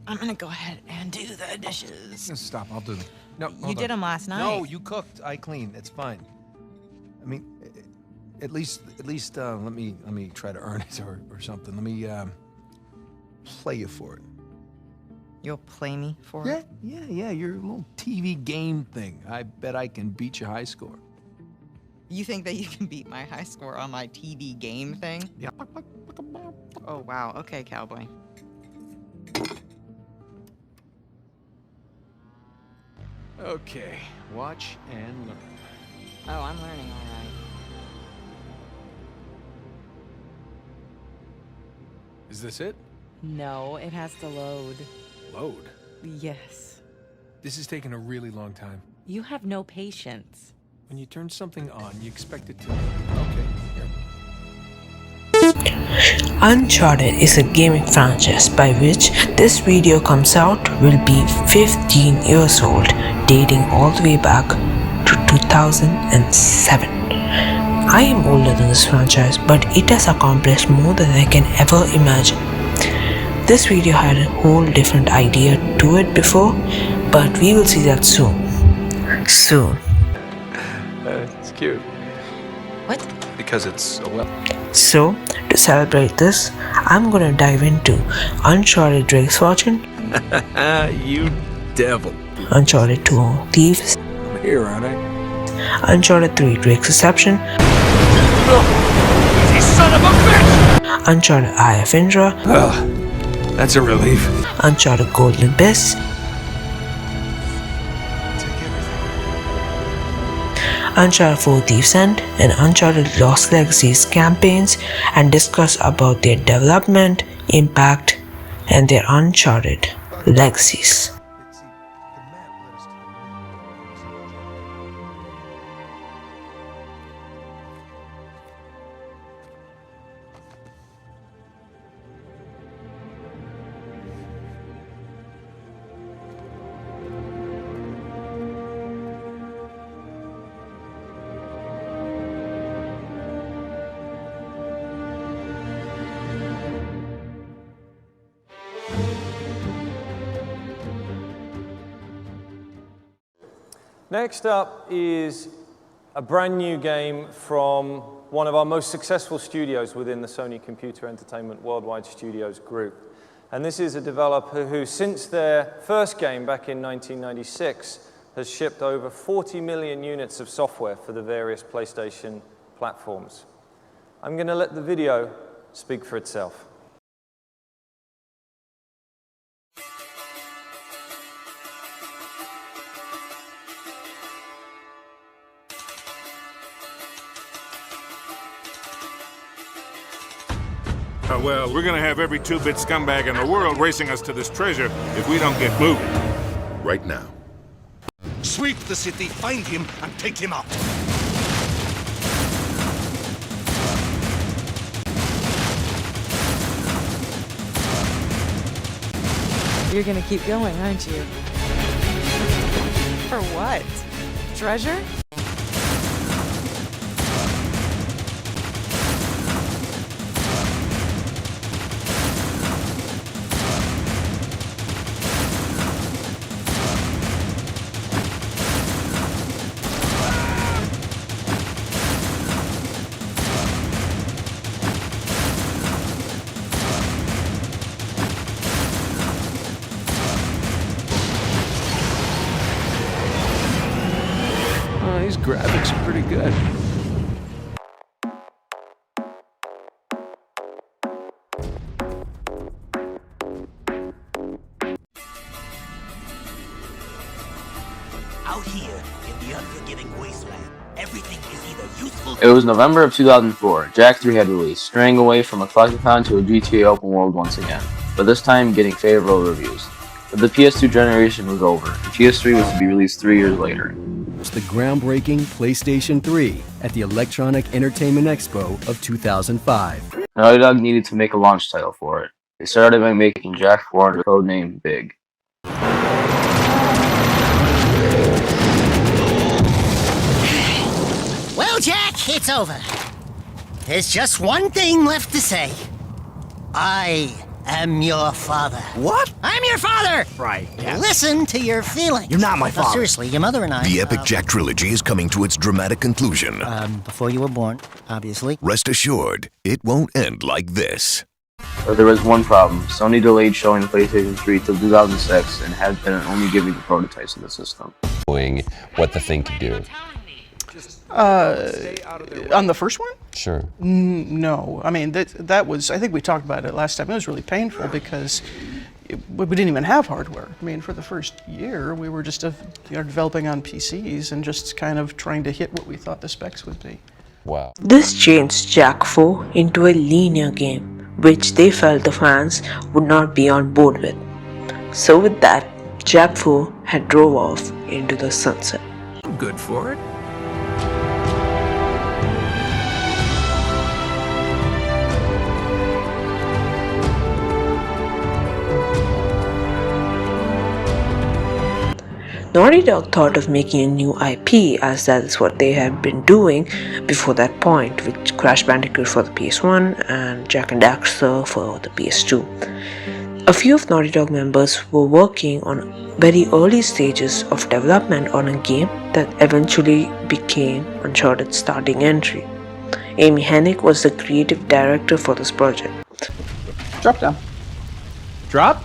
I'm gonna go ahead and do the dishes. Stop, I'll do them. No, You did them last night. No, you cooked. I cleaned. It's fine. I mean, at least, let me try to earn it or something. Let me play you for it. You'll play me for it? Yeah, your little TV game thing. I bet I can beat your high score. You think that you can beat my high score on my TV game thing? Yeah. Oh, wow. Okay, cowboy. Okay, watch and learn. Oh, I'm learning all right. Is this it? No, it has to load. Load? Yes. This is taking a really long time. You have no patience. When you turn something on, you expect it to... Okay, here. Uncharted is a gaming franchise by which this video comes out will be 15 years old, dating all the way back to 2007. I am older than this franchise, but it has accomplished more than I can ever imagine. This video had a whole different idea to it before, but we will see that soon. It's cute. What? Because it's a well. So, to celebrate this, I'm gonna dive into Uncharted Drake's Fortune, You devil. Uncharted 2 Thieves, I'm here, aren't I? Uncharted 3 Drake's Reception, You son of a bitch! Uncharted Eye of Indra, Well, that's a relief. Uncharted Golden Abyss, Uncharted 4 Thieves End, and Uncharted Lost Legacies campaigns and discuss about their development, impact, and their Uncharted legacies. Next up is a brand new game from one of our most successful studios within the Sony Computer Entertainment Worldwide Studios group. And this is a developer who, since their first game back in 1996, has shipped over 40 million units of software for the various PlayStation platforms. I'm going to let the video speak for itself. Well, we're gonna have every two-bit scumbag in the world racing us to this treasure if we don't get moving. Right now. Sweep the city, find him, and take him out. You're gonna keep going, aren't you? For what? Treasure? Oh, these graphics are pretty good. Out here, in the unforgiving wasteland, everything is either useful... It was November of 2004. Jak 3 had released, straying away from a collectathon to a GTA open world once again, but this time getting favorable reviews. But the PS2 generation was over, and PS3 was to be released 3 years later. It's the groundbreaking PlayStation 3 at the Electronic Entertainment Expo of 2005. Naughty Dog needed to make a launch title for it. They started by making Jak 4 under the codename Big. Well, Jak, it's over. There's just one thing left to say. I am your father. What? I'm your father! Right. Yeah. Listen to your feelings. You're not my No, father. seriously, your mother and I... The Epic Jack trilogy is coming to its dramatic conclusion. Before you were born, obviously. Rest assured, it won't end like this. But there was one problem. Sony delayed showing the PlayStation 3 till 2006 and has been only giving the prototypes of the system. Doing what the thing could do. On the first one? Sure. No. I mean, that was, I think we talked about it last time. It was really painful because we didn't even have hardware. I mean, for the first year, we were just developing on PCs and just kind of trying to hit what we thought the specs would be. Wow. This changed Jak 4 into a linear game, which they felt the fans would not be on board with. So with that, Jak 4 had drove off into the sunset. I'm good for it. Naughty Dog thought of making a new IP, as that is what they had been doing before that point, with Crash Bandicoot for the PS1 and Jak and Daxter for the PS2. A few of Naughty Dog members were working on very early stages of development on a game that eventually became Uncharted's starting entry. Amy Hennig was the creative director for this project. Drop down. Drop?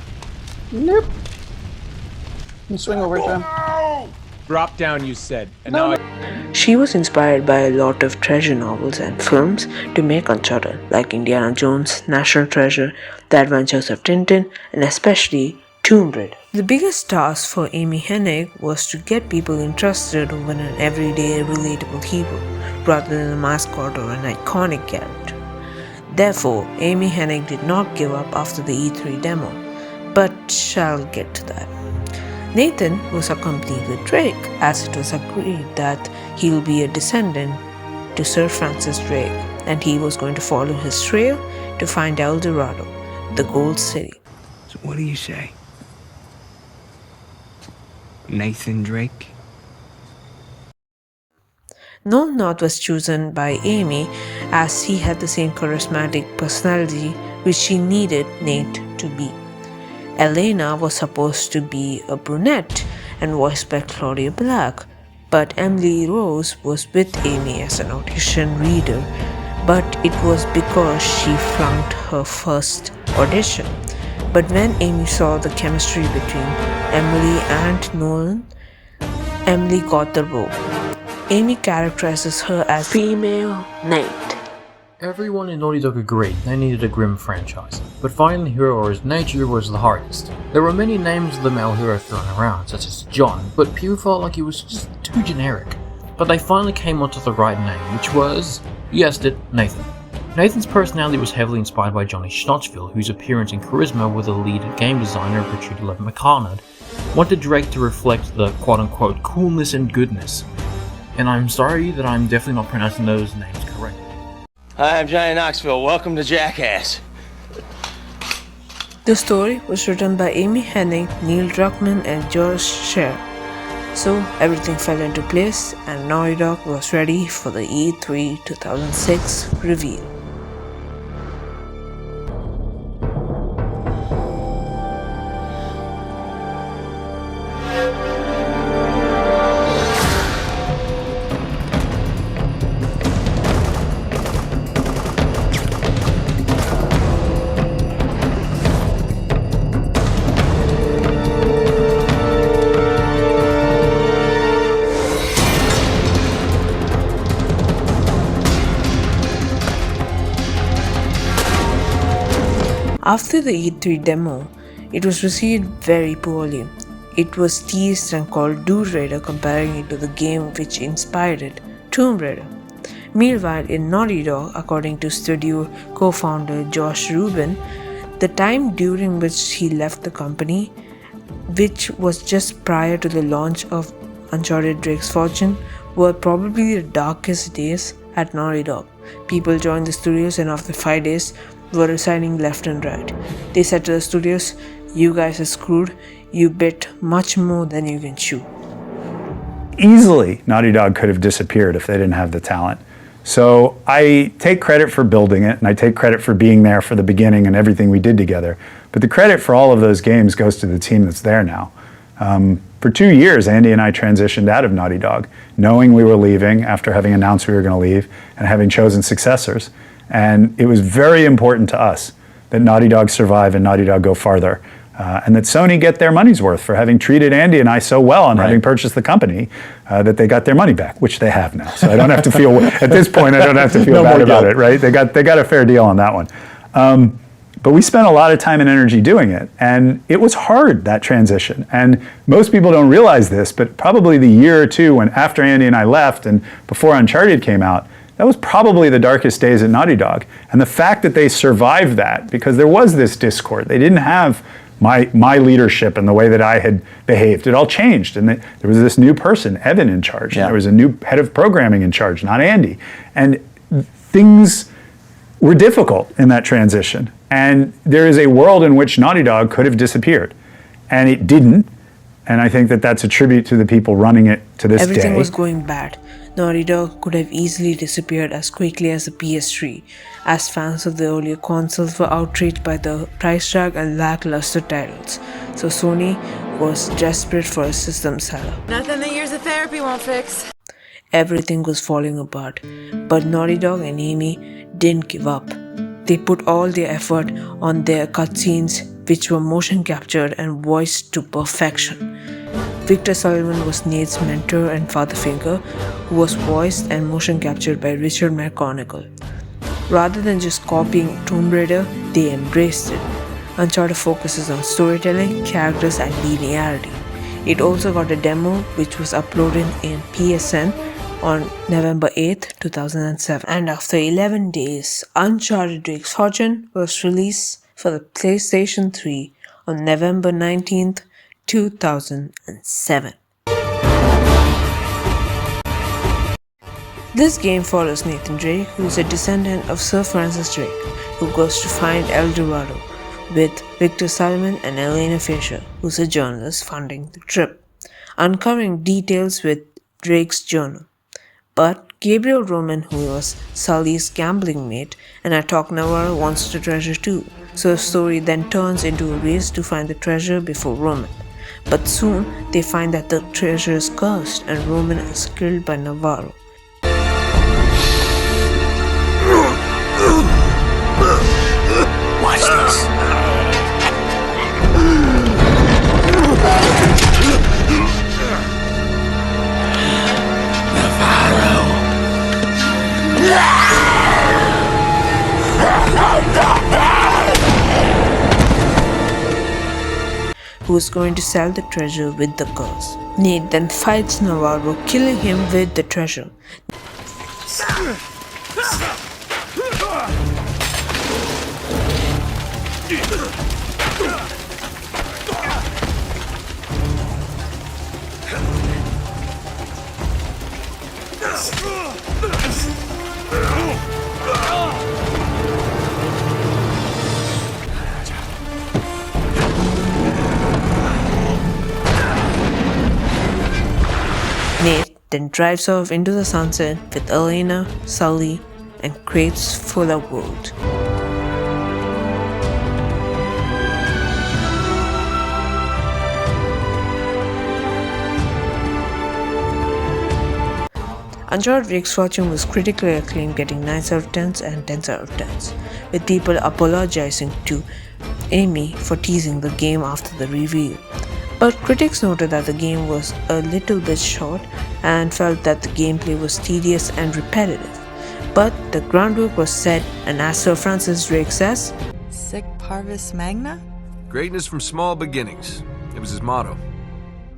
Nope. You swing over, John. Drop down, you said. And No, now She was inspired by a lot of treasure novels and films to make Uncharted, like Indiana Jones, National Treasure, The Adventures of Tintin, and especially Tomb Raider. The biggest task for Amy Hennig was to get people interested in an everyday, relatable hero, rather than a mascot or an iconic character. Therefore, Amy Hennig did not give up after the E3 demo, but shall get to that. Nathan was accompanied with Drake, as it was agreed that he will be a descendant to Sir Francis Drake, and he was going to follow his trail to find El Dorado, the Gold City. So what do you say? Nathan Drake? Nolan North was chosen by Amy as he had the same charismatic personality which she needed Nate to be. Elena was supposed to be a brunette and voiced by Claudia Black, but Emily Rose was with Amy as an audition reader, but it was because she flunked her first audition. But when Amy saw the chemistry between Emily and Nolan, Emily got the role. Amy characterizes her as female Nate. Everyone in Naughty Dog agreed they needed a grim franchise, but finding the hero or his nature was the hardest. There were many names of the male hero thrown around, such as John, but people felt like he was just too generic. But they finally came onto the right name, which was, you guessed it, Nathan. Nathan's personality was heavily inspired by Johnny Schnottsville, whose appearance and charisma were the lead game designer Richard Love McCarnard wanted Drake to reflect the quote-unquote coolness and goodness. And I'm sorry that I'm definitely not pronouncing those names correctly. Hi, I'm Johnny Knoxville. Welcome to Jackass. The story was written by Amy Hennig, Neil Druckmann, and George Scher. So everything fell into place, and Naughty Dog was ready for the E3 2006 reveal. After the E3 demo, it was received very poorly. It was teased and called Dude Raider, comparing it to the game which inspired it, Tomb Raider. Meanwhile, in Naughty Dog, according to studio co-founder Josh Rubin, the time during which he left the company, which was just prior to the launch of Uncharted Drake's Fortune, were probably the darkest days at Naughty Dog. People joined the studios, and after 5 days, were resigning left and right. They said to the studios, "You guys are screwed. You bit much more than you can chew." Easily, Naughty Dog could have disappeared if they didn't have the talent. So I take credit for building it, and I take credit for being there for the beginning and everything we did together. But the credit for all of those games goes to the team that's there now. For 2 years, Andy and I transitioned out of Naughty Dog, knowing we were leaving after having announced we were going to leave and having chosen successors. And it was very important to us that Naughty Dog survive and Naughty Dog go farther. And that Sony get their money's worth for having treated Andy and I so well and having purchased the company that they got their money back, which they have now. So I don't have to feel, at this point, I don't have to feel bad about it, right? They got a fair deal on that one. But we spent a lot of time and energy doing it. And it was hard, that transition. And most people don't realize this, but probably the year or two when after Andy and I left and before Uncharted came out, that was probably the darkest days at Naughty Dog. And the fact that they survived that, because there was this discord, they didn't have my leadership and the way that I had behaved. It all changed, and there was this new person, Evan, in charge. Yeah. There was a new head of programming in charge, not Andy. And things were difficult in that transition. And there is a world in which Naughty Dog could have disappeared, and it didn't. And I think that that's a tribute to the people running it to this day. Everything was going bad. Naughty Dog could have easily disappeared as quickly as the PS3, as fans of the earlier consoles were outraged by the price tag and lackluster titles. So Sony was desperate for a system seller. Nothing that years of therapy won't fix. Everything was falling apart, but Naughty Dog and Amy didn't give up. They put all their effort on their cutscenes, which were motion captured and voiced to perfection. Victor Sullivan was Nate's mentor and father figure, who was voiced and motion captured by Richard McConaughey. Rather than just copying Tomb Raider, they embraced it. Uncharted focuses on storytelling, characters, and linearity. It also got a demo which was uploaded in PSN on November 8th, 2007. And after 11 days, Uncharted Drake's Fortune was released for the PlayStation 3 on November 19th, 2007. This game follows Nathan Drake, who is a descendant of Sir Francis Drake, who goes to find El Dorado with Victor Sullivan and Elena Fisher, who's a journalist funding the trip, uncovering details with Drake's journal. But Gabriel Roman, who was Sully's gambling mate, and Atok Navarro wants the treasure too, so the story then turns into a race to find the treasure before Roman. But soon, they find that the treasure is cursed and Roman is killed by Navarro. Watch this. Who is going to sell the treasure with the curse. Nate then fights Navarro, killing him with the treasure. Nate then drives off into the sunset with Elena, Sully, and Kratos' fuller world. Uncharted Drake's Fortune was critically acclaimed, getting 9s out of 10s and 10s out of 10s, with people apologizing to Amy for teasing the game after the reveal. But critics noted that the game was a little bit short and felt that the gameplay was tedious and repetitive. But the groundwork was set, and as Sir Francis Drake says, Sic Parvis Magna? Greatness from small beginnings. It was his motto.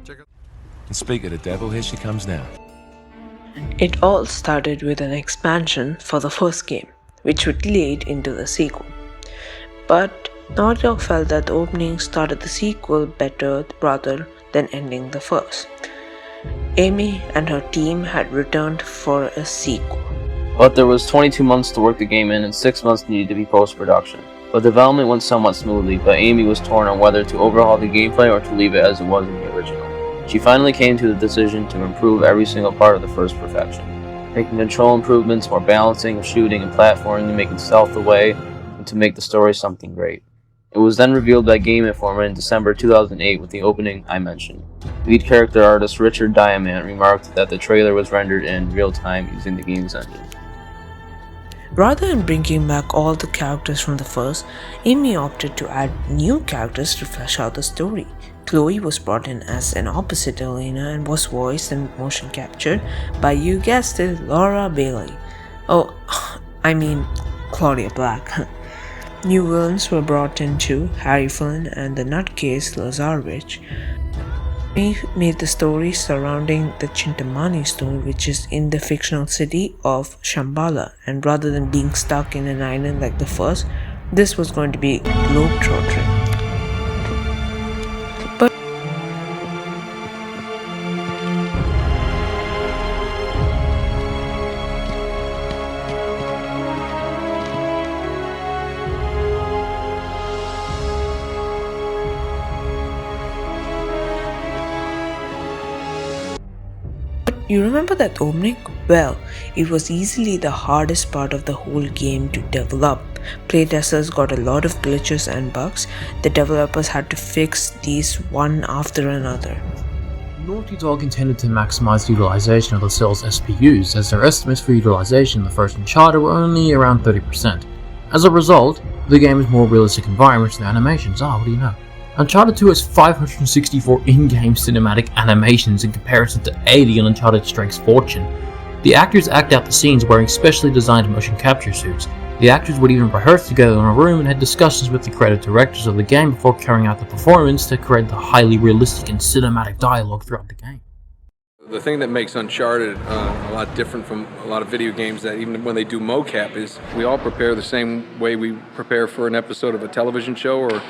And speak of the devil, here she comes now. it all started with an expansion for the first game, which would lead into the sequel. But Naughty Dog felt that the opening started the sequel better rather than ending the first. Amy and her team had returned for a sequel. But there was 22 months to work the game in and 6 months needed to be post-production. But development went somewhat smoothly, but Amy was torn on whether to overhaul the gameplay or to leave it as it was in the original. She finally came to the decision to improve every single part of the first perfection. making control improvements, more balancing of shooting and platforming to make it stealth away, and to make the story something great. It was then revealed by Game Informer in December 2008 with the opening I mentioned. Lead character artist Richard Diamant remarked that the trailer was rendered in real time using the game's engine. Rather than bringing back all the characters from the first, Amy opted to add new characters to flesh out the story. Chloe was brought in as an opposite Elena and was voiced and motion captured by, you guessed it, Laura Bailey. Oh, I mean Claudia Black. New villains were brought in too, Harry Flynn and the nutcase Lazarevich. We made the story surrounding the Chintamani stone, which is in the fictional city of Shambhala, and rather than being stuck in an island like the first, this was going to be globetrotting. You remember that opening? Well, it was easily the hardest part of the whole game to develop. Playtesters got a lot of glitches and bugs. The developers had to fix these one after another. Naughty Dog intended to maximize the utilization of the cell's SPUs, as their estimates for utilization in the first Uncharted were only around 30%. As a result, the game has more realistic environments and animations. What do you know? Uncharted 2 has 564 in-game cinematic animations in comparison to 80 on Uncharted Strike's Fortune. The actors act out the scenes wearing specially designed motion capture suits. The actors would even rehearse together in a room and had discussions with the creative directors of the game before carrying out the performance to create the highly realistic and cinematic dialogue throughout the game. The thing that makes Uncharted a lot different from a lot of video games, that even when they do mocap, is we all prepare the same way we prepare for an episode of a television show or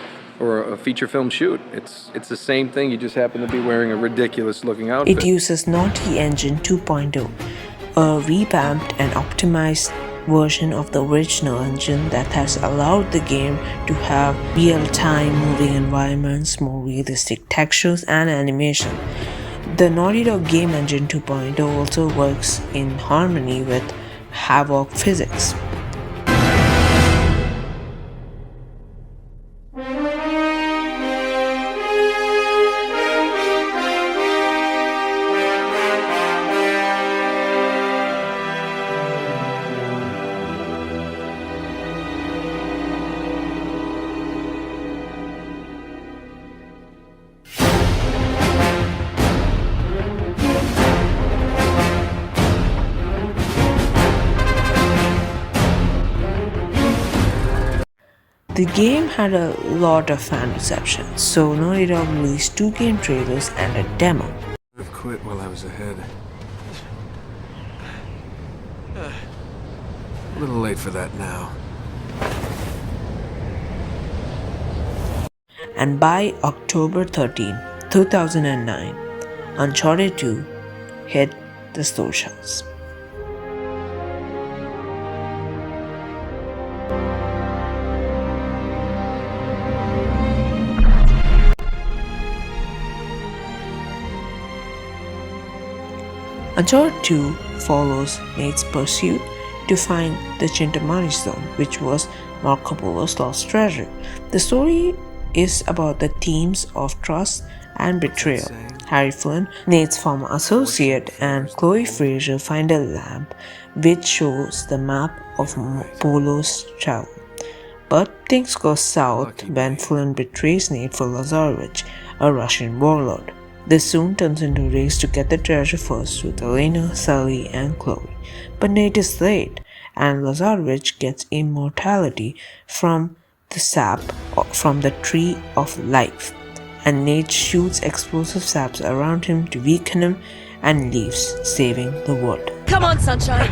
a feature film shoot. It's the same thing, you just happen to be wearing a ridiculous looking outfit. It uses Naughty Engine 2.0, a revamped and optimized version of the original engine that has allowed the game to have real-time moving environments, more realistic textures and animation. The Naughty Dog Game Engine 2.0 also works in harmony with Havok physics. The game had a lot of fan reception, so Naughty Dog released 2 game trailers and a demo. I've quit while I was ahead. A little late for that now. And by October 13, 2009, Uncharted 2 hit the store shelves. Uncharted 2 follows Nate's pursuit to find the Chintamani stone, which was Marco Polo's lost treasure. The story is about the themes of trust and betrayal. Harry Flynn, Nate's former associate, and Chloe Fraser find a lamp which shows the map of Polo's travel. But things go south when Flynn betrays Nate for Lazarevich, a Russian warlord. This soon turns into a race to get the treasure first with Elena, Sully, and Chloe. But Nate is late, and Lazarevich gets immortality from the sap from the Tree of Life, and Nate shoots explosive saps around him to weaken him and leaves, saving the world. Come on, Sunshine!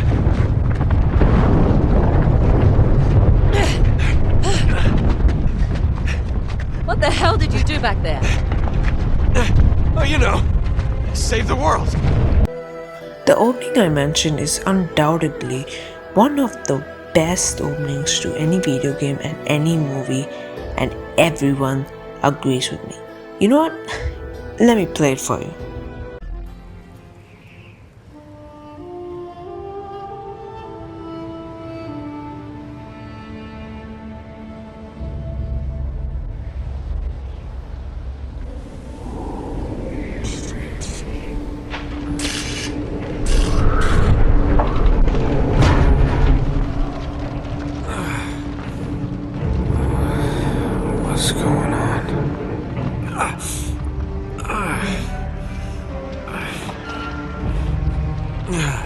What the hell did you do back there? Oh, you know, save the world. The opening I mentioned is undoubtedly one of the best openings to any video game and any movie, and everyone agrees with me. You know what? Let me play it for you. going on?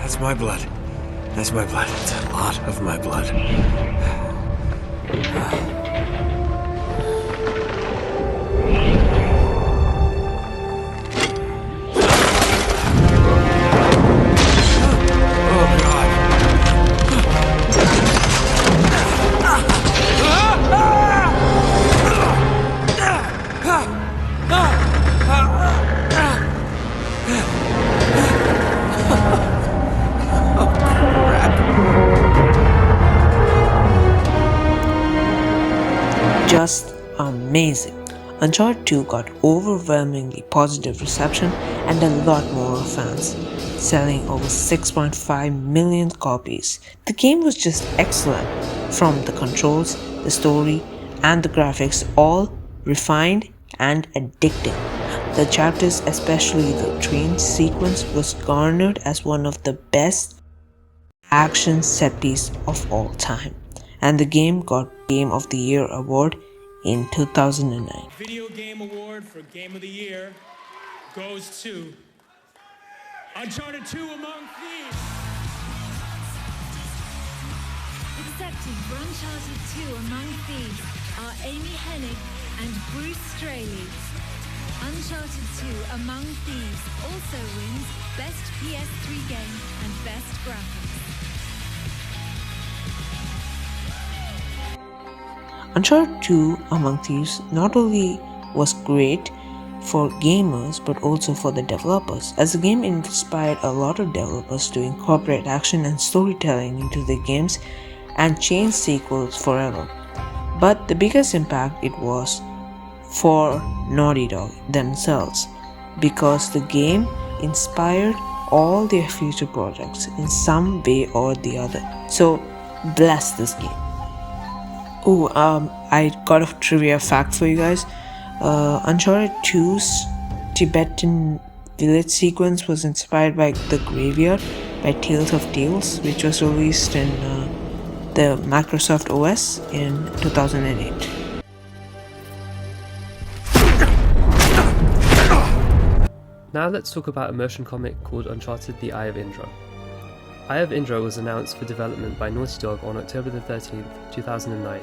That's my blood. That's my blood. It's a lot of my blood. Just amazing. Uncharted 2 got overwhelmingly positive reception and a lot more fans, selling over 6.5 million copies. The game was just excellent, from the controls, the story, and the graphics, all refined and addicting. The chapters, especially the train sequence, was garnered as one of the best action set piece of all time, and the game got Game of the Year award in 2009. Video Game Award for Game of the Year goes to Uncharted 2 Among Thieves. Accepting for Uncharted 2 Among Thieves are Amy Hennig and Bruce Straley. Uncharted 2 Among Thieves also wins Best PS3 Game and Best Graphics. Uncharted 2 Among Thieves not only was great for gamers but also for the developers, as the game inspired a lot of developers to incorporate action and storytelling into their games and change sequels forever. But the biggest impact it was for Naughty Dog themselves, because the game inspired all their future projects in some way or the other. So bless this game. I got a trivia fact for you guys. Uncharted 2's Tibetan village sequence was inspired by The Graveyard by Tales of Tales, which was released in the Microsoft OS in 2008. Now let's talk about a motion comic called Uncharted: The Eye of Indra. Eye of Indra was announced for development by Naughty Dog on October the 13th, 2009.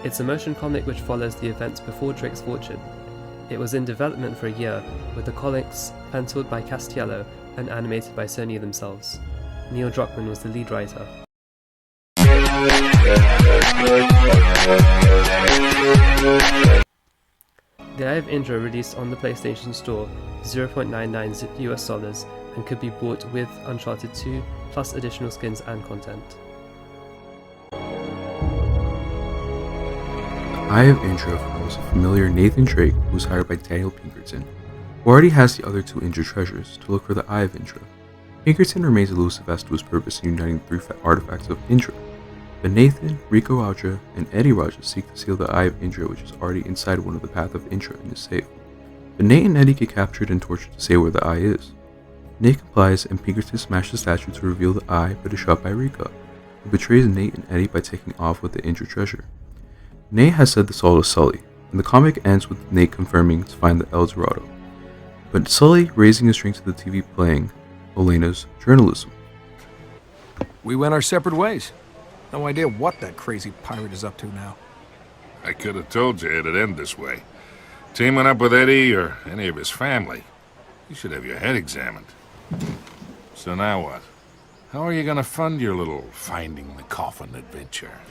It's a motion comic which follows the events before Drake's fortune. It was in development for a year, with the comics penciled by Castiello and animated by Sony themselves. Neil Druckmann was the lead writer. The Eye of Indra released on the PlayStation Store for $0.99 US and could be bought with Uncharted 2 plus additional skins and content. Eye of Indra follows a familiar Nathan Drake who was hired by Daniel Pinkerton, who already has the other two Indra treasures, to look for the Eye of Indra. Pinkerton remains elusive as to his purpose in uniting the three artifacts of Indra, but Nathan, Rico Raja, and Eddie Raja seek to steal the Eye of Indra, which is already inside one of the Path of Indra in his safe. But Nate and Eddie get captured and tortured to say where the eye is. Nate complies and Pinkerton smashes the statue to reveal the eye, but is shot by Rico, who betrays Nate and Eddie by taking off with the Indra treasure. Nate has said this all to Sully, and the comic ends with Nate confirming to find the El Dorado, but Sully raising his string to the TV playing Elena's journalism. We went our separate ways. No idea what that crazy pirate is up to now. I could have told you it'd end this way. Teaming up with Eddie or any of his family. You should have your head examined. So now what? How are you gonna fund your little finding the coffin adventure?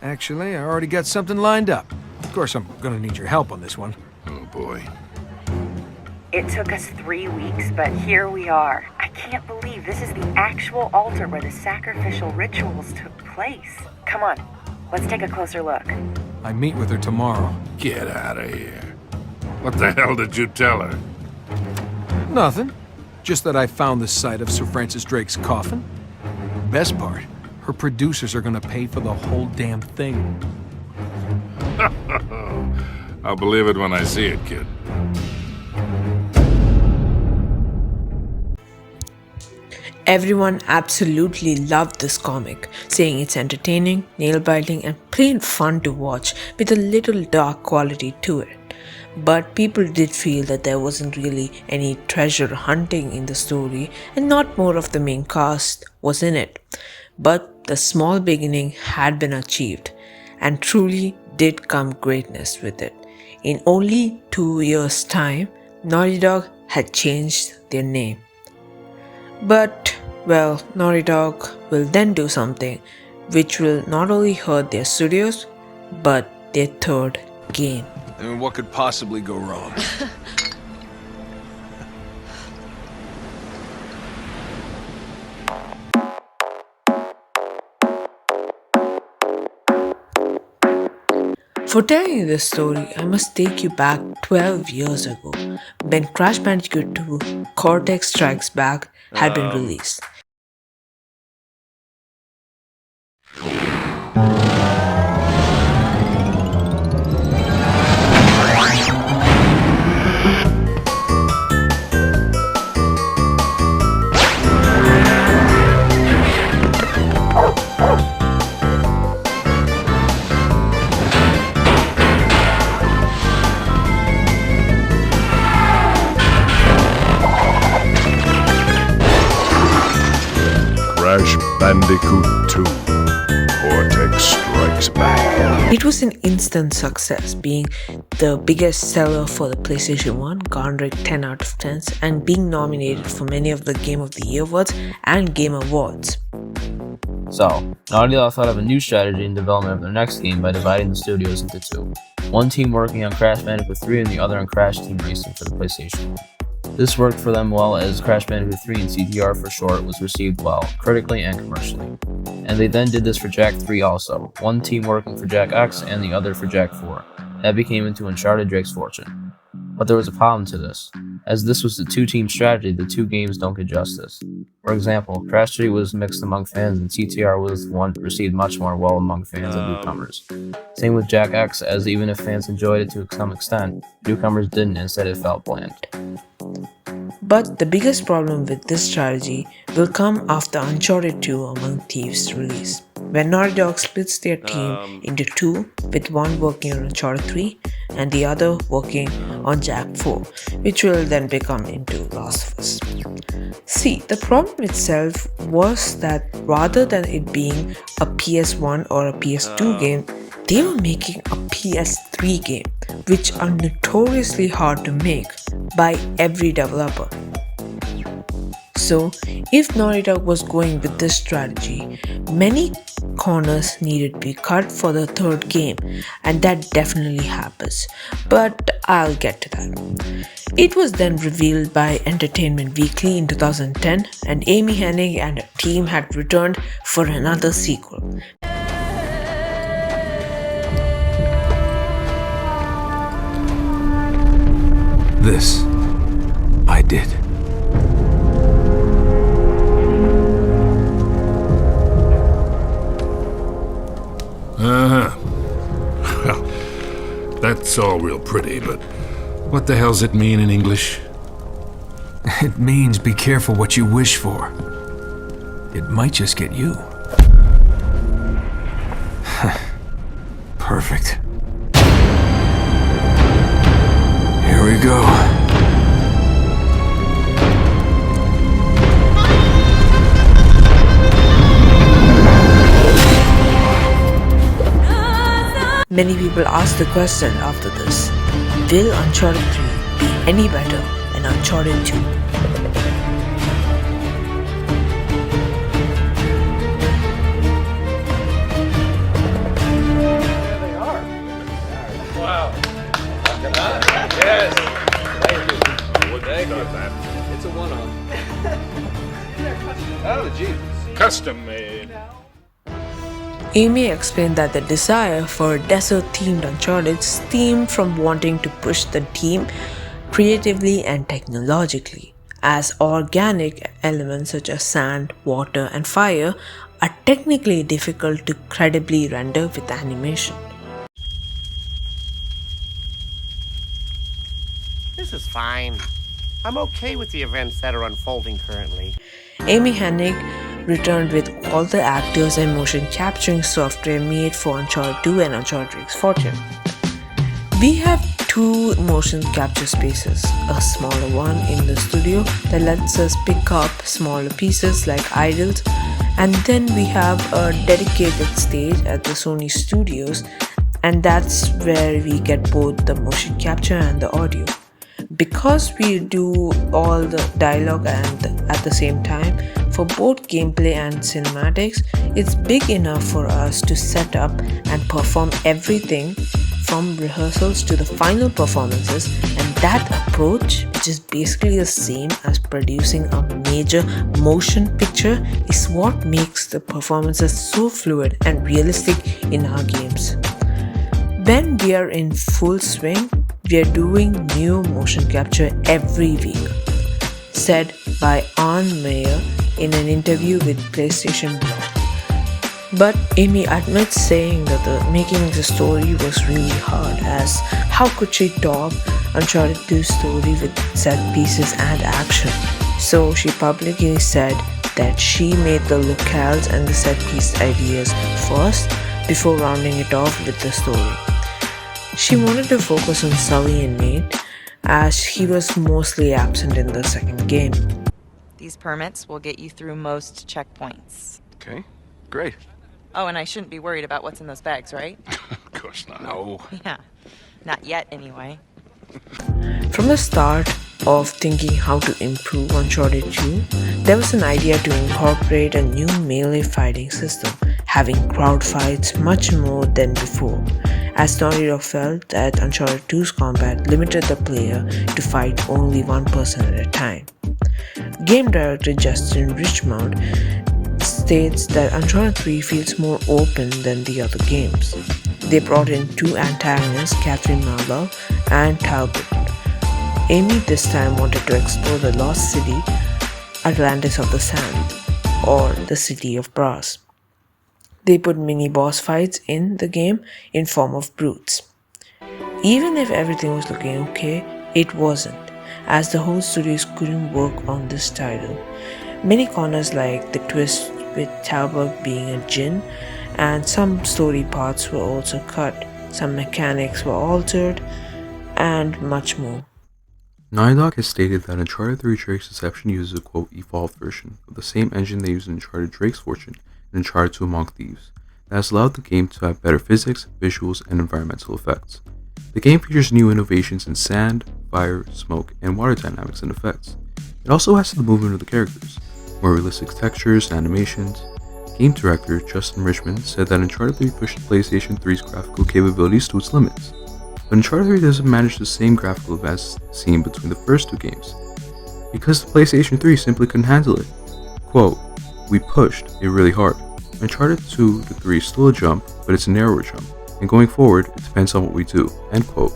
Actually, I already got something lined up. Of course, I'm gonna need your help on this one. Oh boy. It took us 3 weeks, but here we are. I can't believe this is the actual altar where the sacrificial rituals took place. Come on, let's take a closer look. I meet with her tomorrow. Get out of here. What the hell did you tell her? Nothing. Just that I found the site of Sir Francis Drake's coffin. Best part, Her producers are gonna pay for the whole damn thing. I'll believe it when I see it, kid. Everyone absolutely loved this comic, saying it's entertaining, nail-biting, and plain fun to watch with a little dark quality to it. But people did feel that there wasn't really any treasure hunting in the story and not more of the main cast was in it. But the small beginning had been achieved and truly did come greatness with it. In only 2 years' time, Naughty Dog had changed their name. But, well, Naughty Dog will then do something which will not only hurt their studios, but their third game. I mean, what could possibly go wrong? For telling you this story, I must take you back 12 years ago, when Crash Bandicoot 2 Cortex Strikes Back had been released. Crash Bandicoot 2 Cortex Strikes Back. It was an instant success, being the biggest seller for the PlayStation 1, garnering 10 out of 10s, and being nominated for many of the Game of the Year awards and Game Awards. So, Naughty Dog thought of a new strategy in development of their next game by dividing the studios into two. One team working on Crash Bandicoot 3 and the other on Crash Team Racing for the PlayStation 1. This worked for them well, as Crash Bandicoot 3 and CTR for short was received well, critically and commercially. And they then did this for Jak 3 also, one team working for Jak X and the other for Jak 4. That became into Uncharted Drake's Fortune. But there was a problem to this. As this was the two-team strategy, the two games don't get justice. For example, Crash 3 was mixed among fans and CTR was one received much more well among fans and newcomers. Same with Jak X, as even if fans enjoyed it to some extent, newcomers didn't, instead it felt bland. But the biggest problem with this strategy will come after Uncharted 2 Among Thieves release, when Naughty Dog splits their team into two, with one working on Uncharted 3 and the other working on Jak 4, which will then become into Last of Us. See, the problem itself was that rather than it being a PS1 or a PS2 game, they were making a PS3 game, which are notoriously hard to make by every developer. So, if Naughty Dog was going with this strategy, many corners needed to be cut for the third game, and that definitely happens. But I'll get to that. It was then revealed by Entertainment Weekly in 2010, and Amy Hennig and her team had returned for another sequel. This, I did. Well, that's all real pretty, but what the hell's it mean in English? It means be careful what you wish for. It might just get you. Perfect. Here we go. Many people ask the question after this, will Uncharted 3 be any better than Uncharted 2? Yes. Thank you. Thank you. It's a one-off. Oh, geez. Custom made. Amy explained that the desire for a desert-themed Uncharted stemmed from wanting to push the team creatively and technologically, as organic elements such as sand, water, and fire are technically difficult to credibly render with animation. This is fine. I'm okay with the events that are unfolding currently. Amy Hennig returned with all the actors and motion capturing software made for Uncharted 2 and Uncharted Drake's Fortune. We have two motion capture spaces, a smaller one in the studio that lets us pick up smaller pieces like idols, and then we have a dedicated stage at the Sony studios, and that's where we get both the motion capture and the audio. Because we do all the dialogue and at the same time, for both gameplay and cinematics, it's big enough for us to set up and perform everything from rehearsals to the final performances, and that approach, which is basically the same as producing a major motion picture, is what makes the performances so fluid and realistic in our games. When we are in full swing, we are doing new motion capture every week, said by Ann Meyer in an interview with PlayStation Blog. But Amy admits saying that the making of the story was really hard, as how could she top Uncharted 2's story with set pieces and action? So she publicly said that she made the locales and the set piece ideas first before rounding it off with the story. She wanted to focus on Sully and Nate, as he was mostly absent in the second game. These permits will get you through most checkpoints. Okay, great. Oh, and I shouldn't be worried about what's in those bags, right? Of course not. No. Yeah, not yet anyway. From the start of thinking how to improve Uncharted 2, there was an idea to incorporate a new melee fighting system, having crowd fights much more than before, as Naughty Dog felt that Uncharted 2's combat limited the player to fight only one person at a time. Game director Justin Richmond states that Uncharted 3 feels more open than the other games. They brought in two antagonists, Catherine Marlowe and Talbot. Amy this time wanted to explore the lost city, Atlantis of the Sand, or the City of Brass. They put mini-boss fights in the game in form of brutes. Even if everything was looking okay, it wasn't, as the whole studios couldn't work on this title. Many corners like the twist with Talbot being a djinn, and some story parts were also cut, some mechanics were altered, and much more. Naughty Dog has stated that Uncharted 3 Drake's Deception uses a quote evolved version of the same engine they used in Uncharted Drake's Fortune and Uncharted 2 Among Thieves that has allowed the game to have better physics, visuals, and environmental effects. The game features new innovations in sand, fire, smoke, and water dynamics and effects. It also has the movement of the characters, more realistic textures and animations. Game director Justin Richmond said that Uncharted 3 pushed PlayStation 3's graphical capabilities to its limits, but Uncharted 3 doesn't manage the same graphical advances seen between the first two games, because the PlayStation 3 simply couldn't handle it. Quote, "We pushed it really hard. Uncharted 2 to 3 is still a jump, but it's a narrower jump, and going forward, it depends on what we do." End quote.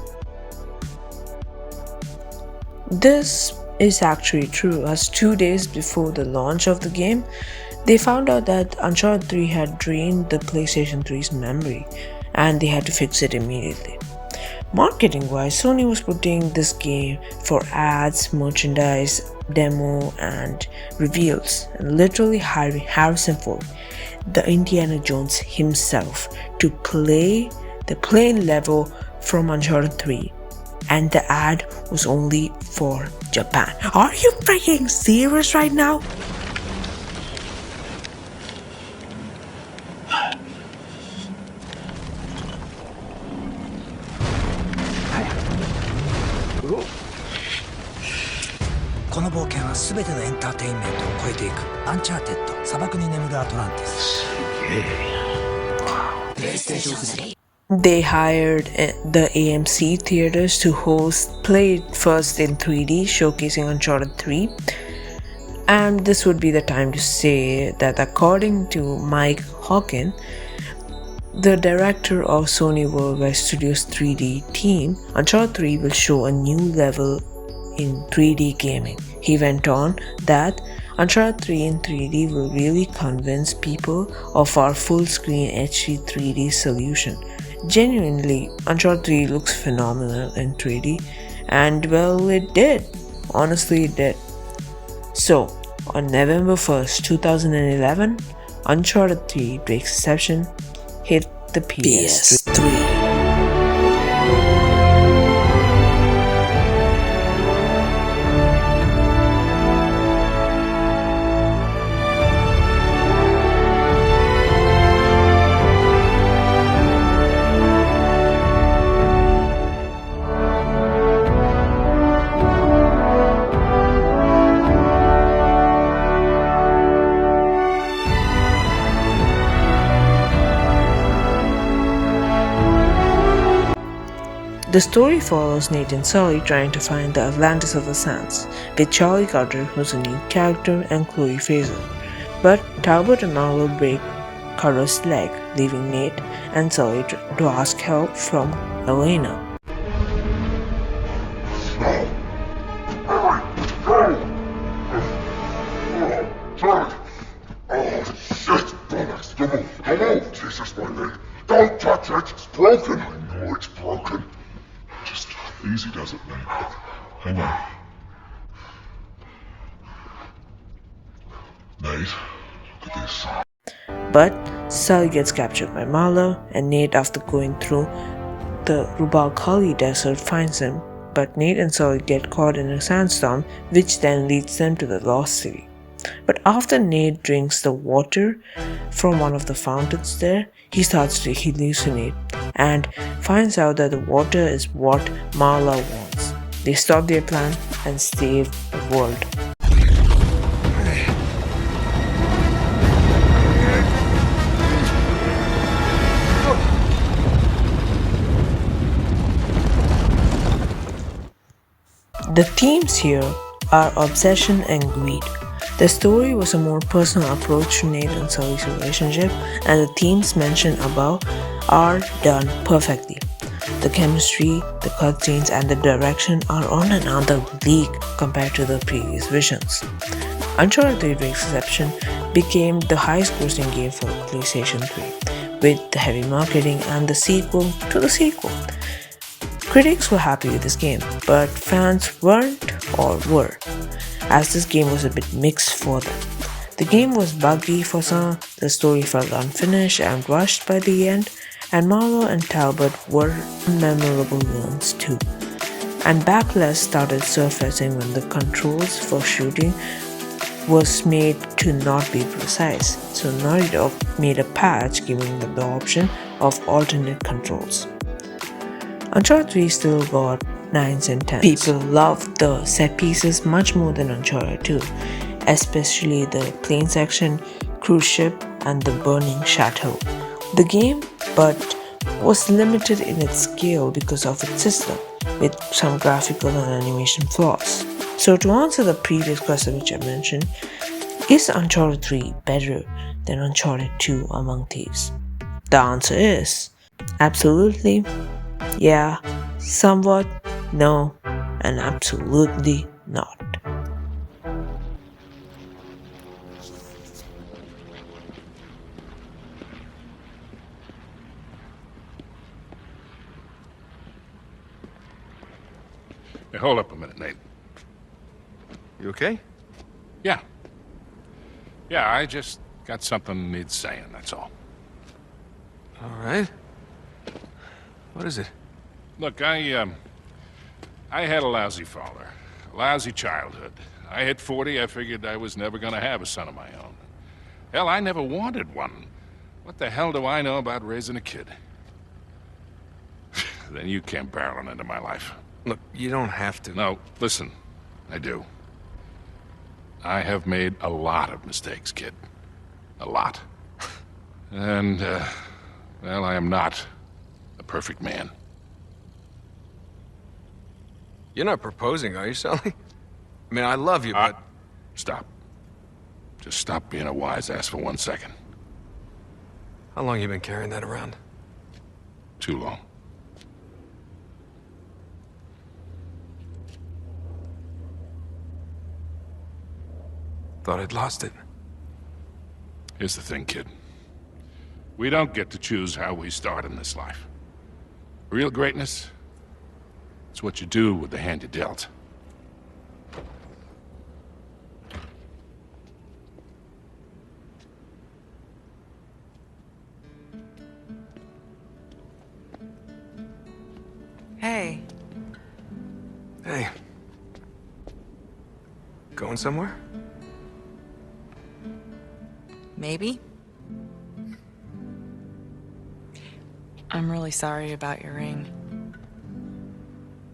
This is actually true, as 2 days before the launch of the game, they found out that Uncharted 3 had drained the PlayStation 3's memory, and they had to fix it immediately. Marketing-wise, Sony was putting this game for ads, merchandise, demo, and reveals, and literally hiring Harrison Ford, the Indiana Jones himself, to play the plane level from Uncharted 3. And the ad was only for Japan. Are you freaking serious right now? They hired the AMC theaters to host Play It First in 3D, showcasing Uncharted 3. And this would be the time to say that according to Mike Hawken, the director of Sony Worldwide Studios 3D team, Uncharted 3 will show a new level in 3D gaming. He went on that Uncharted 3 in 3D will really convince people of our full-screen HD 3D solution. Genuinely, Uncharted 3 looks phenomenal in 3D, and well, it did. Honestly, it did. So, on November 1st, 2011, Uncharted 3 Drake's Deception hit the PS3. The story follows Nate and Sully trying to find the Atlantis of the Sands, with Charlie Carter, who's a new character, and Chloe Fraser. But Talbot and Marlowe break Carter's leg, leaving Nate and Sully to ask help from Elena. Come on, Jesus, my leg. Don't touch it, it's broken. I know it's broken. Just easy does it, man. Hang on. Nate, look at this. But Sully gets captured by Marlowe, and Nate, after going through the Rubal-Khali desert, finds him. But Nate and Sully get caught in a sandstorm, which then leads them to the Lost City. But after Nate drinks the water from one of the fountains there, he starts to hallucinate and finds out that the water is what Marlowe wants. They stop their plan and save the world. The themes here are obsession and greed. The story was a more personal approach to Nate and Sully's relationship, and the themes mentioned above are done perfectly. The chemistry, the cutscenes, and the direction are on another league compared to the previous visions. Uncharted 3 Drake's Deception became the highest grossing game for PlayStation 3, with the heavy marketing and the sequel to the sequel. Critics were happy with this game, but fans weren't or were, as this game was a bit mixed for them. The game was buggy for some, the story felt unfinished and rushed by the end, and Marlowe and Talbot were memorable villains too. And backlash started surfacing when the controls for shooting was made to not be precise, so Naughty Dog made a patch giving them the option of alternate controls. Uncharted 3 still got 9s and 10s. People loved the set pieces much more than Uncharted 2, especially the plane section, cruise ship, and the burning chateau. The game, but was limited in its scale because of its system, with some graphical and animation flaws. So to answer the previous question which I mentioned, is Uncharted 3 better than Uncharted 2 Among Thieves? The answer is absolutely, yeah, somewhat, no, and absolutely not. Hey, hold up a minute, Nate. You okay? Yeah. Yeah, I just got something needs saying, that's all. All right. What is it? Look, I had a lousy father, a lousy childhood. I hit 40, I figured I was never gonna have a son of my own. Hell, I never wanted one. What the hell do I know about raising a kid? Then you came barreling into my life. Look, you don't have to. No, listen, I do. I have made a lot of mistakes, kid. A lot. And, well, I am not a perfect man. You're not proposing, are you, Sully? I mean, I love you, but... Stop. Just stop being a wise ass for 1 second. How long you been carrying that around? Too long. Thought I'd lost it. Here's the thing, kid. We don't get to choose how we start in this life. Real greatness, it's what you do with the hand you're dealt. Hey. Hey. Going somewhere? Maybe. I'm really sorry about your ring.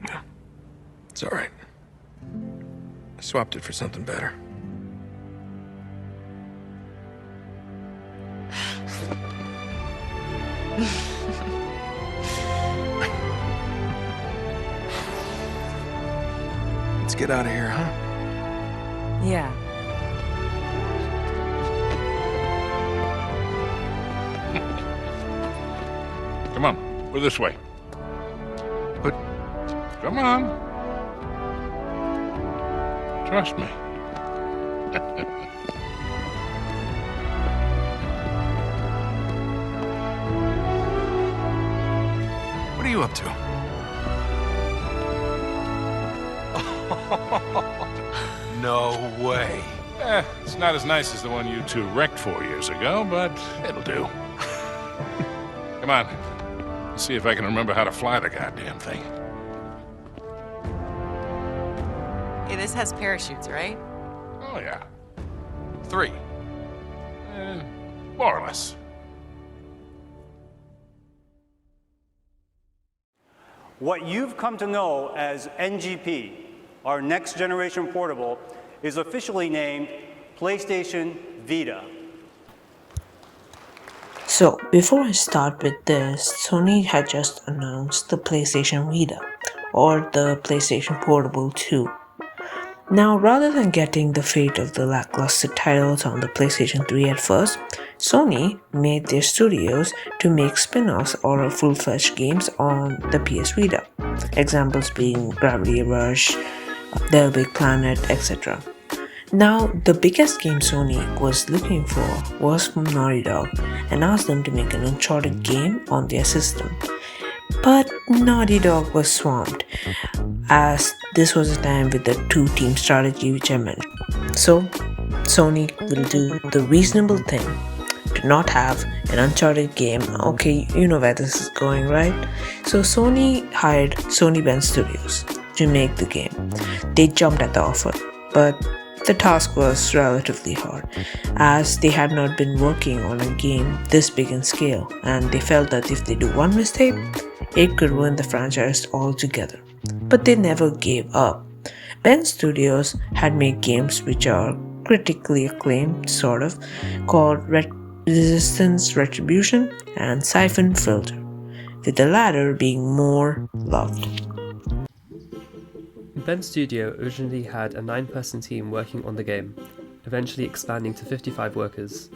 Yeah. It's alright. I swapped it for something better. Let's get out of here, huh? Yeah. Come on, we're this way. But... Come on. Trust me. What are you up to? No way. It's not as nice as the one you two wrecked 4 years ago, but it'll do. Come on. Let's see if I can remember how to fly the goddamn thing. Hey, this has parachutes, right? Oh, yeah. 3. More or less. What you've come to know as NGP, our next generation portable, is officially named PlayStation Vita. So, before I start with this, Sony had just announced the PlayStation Vita, or the PlayStation Portable 2. Now, rather than getting the fate of the lackluster titles on the PlayStation 3 at first, Sony made their studios to make spin-offs or full-fledged games on the PS Vita. Examples being Gravity Rush, Little Big Planet, etc. Now, the biggest game Sony was looking for was from Naughty Dog and asked them to make an Uncharted game on their system. But Naughty Dog was swamped, as this was a time with the two-team strategy which I mentioned. So, Sony will do the reasonable thing to not have an Uncharted game. Okay, you know where this is going, right? So Sony hired Sony Bend Studios to make the game. They jumped at the offer, but the task was relatively hard, as they had not been working on a game this big in scale, and they felt that if they do one mistake, it could ruin the franchise altogether. But they never gave up. Bend Studios had made games which are critically acclaimed, sort of, called Resistance Retribution and Siphon Filter, with the latter being more loved. Bend Studio originally had a 9-person team working on the game, eventually expanding to 55 workers.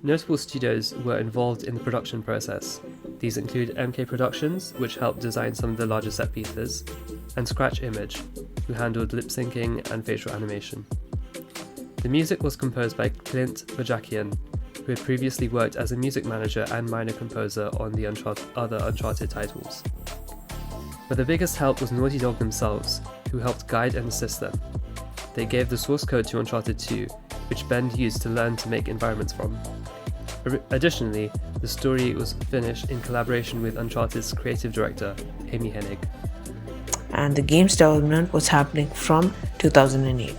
Notable studios were involved in the production process. These include MK Productions, which helped design some of the larger set pieces, and Scratch Image, who handled lip syncing and facial animation. The music was composed by Clint Vajakian, who had previously worked as a music manager and minor composer on the other Uncharted titles. But the biggest help was Naughty Dog themselves, who helped guide and assist them. They gave the source code to Uncharted 2, which Bend used to learn to make environments from. Additionally, the story was finished in collaboration with Uncharted's creative director, Amy Hennig. And the game's development was happening from 2008.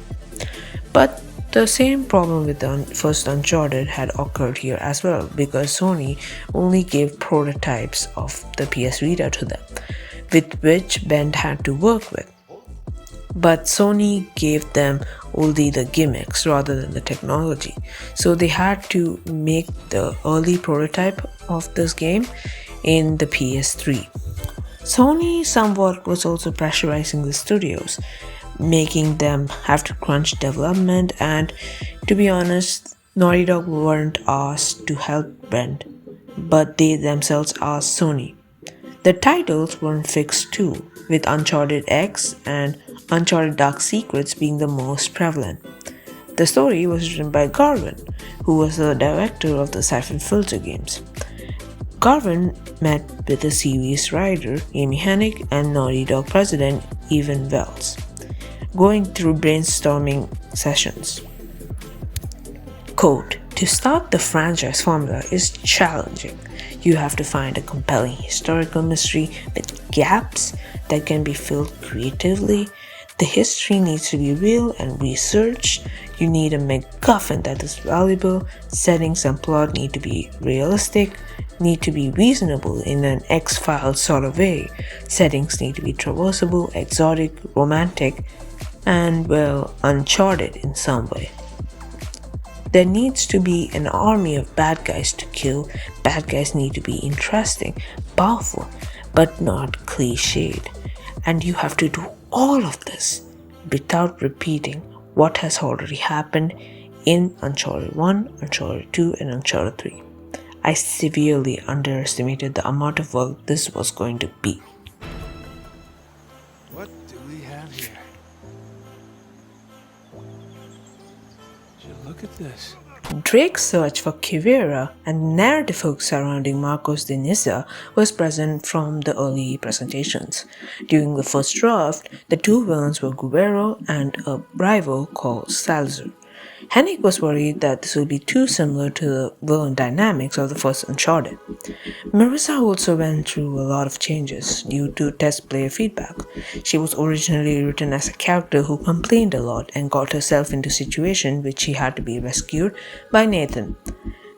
But the same problem with the first Uncharted had occurred here as well, because Sony only gave prototypes of the PS Vita to them, with which Bend had to work with. But Sony gave them only the gimmicks rather than the technology, so they had to make the early prototype of this game in the PS3. Sony somewhat was also pressurizing the studios, making them have to crunch development, and to be honest, Naughty Dog weren't asked to help Bend, but they themselves asked Sony. The titles weren't fixed too, with Uncharted X and Uncharted Dark Secrets being the most prevalent. The story was written by Garvin, who was the director of the Siphon Filter games. Garvin met with the series writer Amy Hennig and Naughty Dog president Evan Wells, going through brainstorming sessions. Quote, "To start the franchise formula is challenging. You have to find a compelling historical mystery with gaps that can be filled creatively. The history needs to be real and researched. You need a MacGuffin that is valuable. Settings and plot need to be realistic, need to be reasonable in an X-Files sort of way. Settings need to be traversable, exotic, romantic, and, well, Uncharted in some way. There needs to be an army of bad guys to kill. Bad guys need to be interesting, powerful, but not cliched. And you have to do all of this without repeating what has already happened in Uncharted 1, Uncharted 2, and Uncharted 3. I severely underestimated the amount of work this was going to be." What do we have here? Look at this. Drake's search for Quivira and the narrative hook surrounding Marcos de Niza was present from the early presentations. During the first draft, the two villains were Guerrero and a rival called Salazar. Hennig was worried that this would be too similar to the villain dynamics of the first Uncharted. Marissa also went through a lot of changes due to test player feedback. She was originally written as a character who complained a lot and got herself into situations which she had to be rescued by Nathan,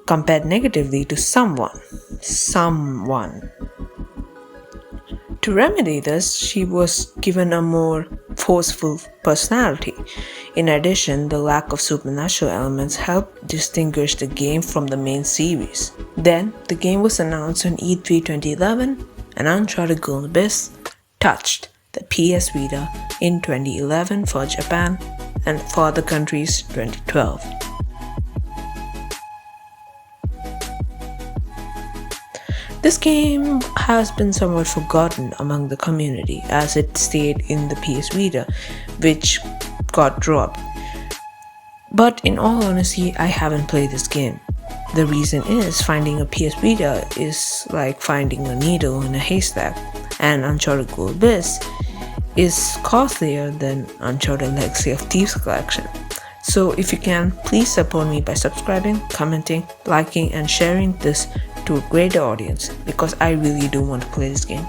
compared negatively to someone. To remedy this, she was given a more forceful personality. In addition, the lack of supernatural elements helped distinguish the game from the main series. Then, the game was announced on E3 2011, and Uncharted Golden Abyss touched the PS Vita in 2011 for Japan and for other countries 2012. This game has been somewhat forgotten among the community as it stayed in the PS Vita, which got dropped. But in all honesty, I haven't played this game. The reason is finding a PS Vita is like finding a needle in a haystack, and Uncharted Golden Abyss is costlier than Uncharted Legacy of Thieves collection. So if you can, please support me by subscribing, commenting, liking, and sharing this to a greater audience, because I really do want to play this game.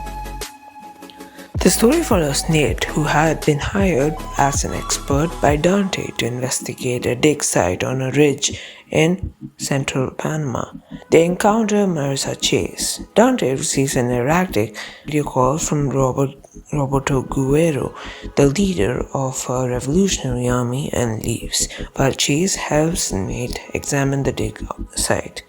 The story follows Nate, who had been hired as an expert by Dante to investigate a dig site on a ridge in central Panama. They encounter Marissa Chase. Dante receives an erratic video call from Roberto Guerrero, the leader of a revolutionary army, and leaves, while Chase helps Nate examine the dig site.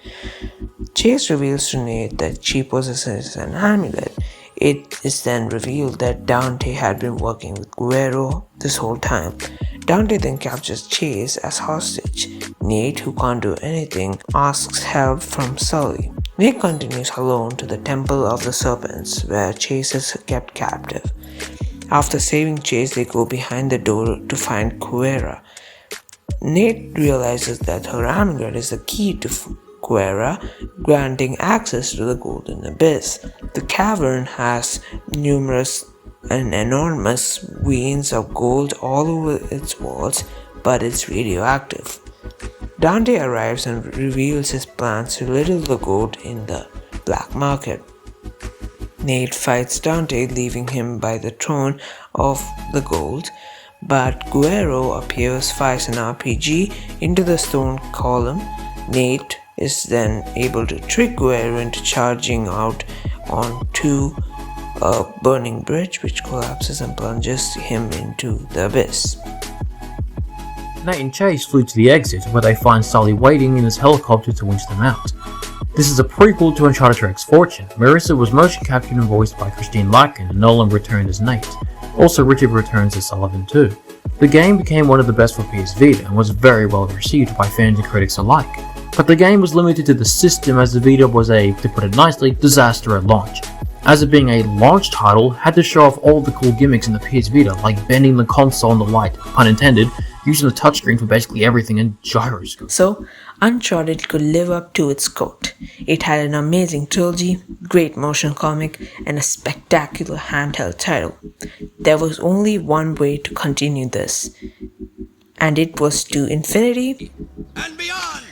Chase reveals to Nate that she possesses an amulet. It is then revealed that Dante had been working with Guerrero this whole time. Dante then captures Chase as hostage. Nate, who can't do anything, asks help from Sully. Nate continues alone to the Temple of the Serpents, where Chase is kept captive. After saving Chase, they go behind the door to find Guerrero. Nate realizes that her amulet is the key to Guerrero, granting access to the Golden Abyss. The cavern has numerous and enormous veins of gold all over its walls, but it's radioactive. Dante arrives and reveals his plans to riddle the gold in the black market. Nate fights Dante, leaving him by the throne of the gold, but Guerrero appears, fires an RPG into the stone column. Nate is then able to trick Guerrero into charging out onto a burning bridge, which collapses and plunges him into the abyss. Nate and Chase flew to the exit, where they find Sully waiting in his helicopter to winch them out. This is a prequel to Uncharted Drake's Fortune. Marissa was motion captured and voiced by Christine Larkin, and Nolan returned as Nate. Also, Richard returns as Sullivan too. The game became one of the best for PS Vita and was very well received by fans and critics alike. But the game was limited to the system, as the Vita was a, to put it nicely, disaster at launch. As it being a launch title, had to show off all the cool gimmicks in the PS Vita, like bending the console on the light, pun intended, using the touchscreen for basically everything and gyroscope. So, Uncharted could live up to its quote. It had an amazing trilogy, great motion comic, and a spectacular handheld title. There was only one way to continue this, and it was to infinity and beyond.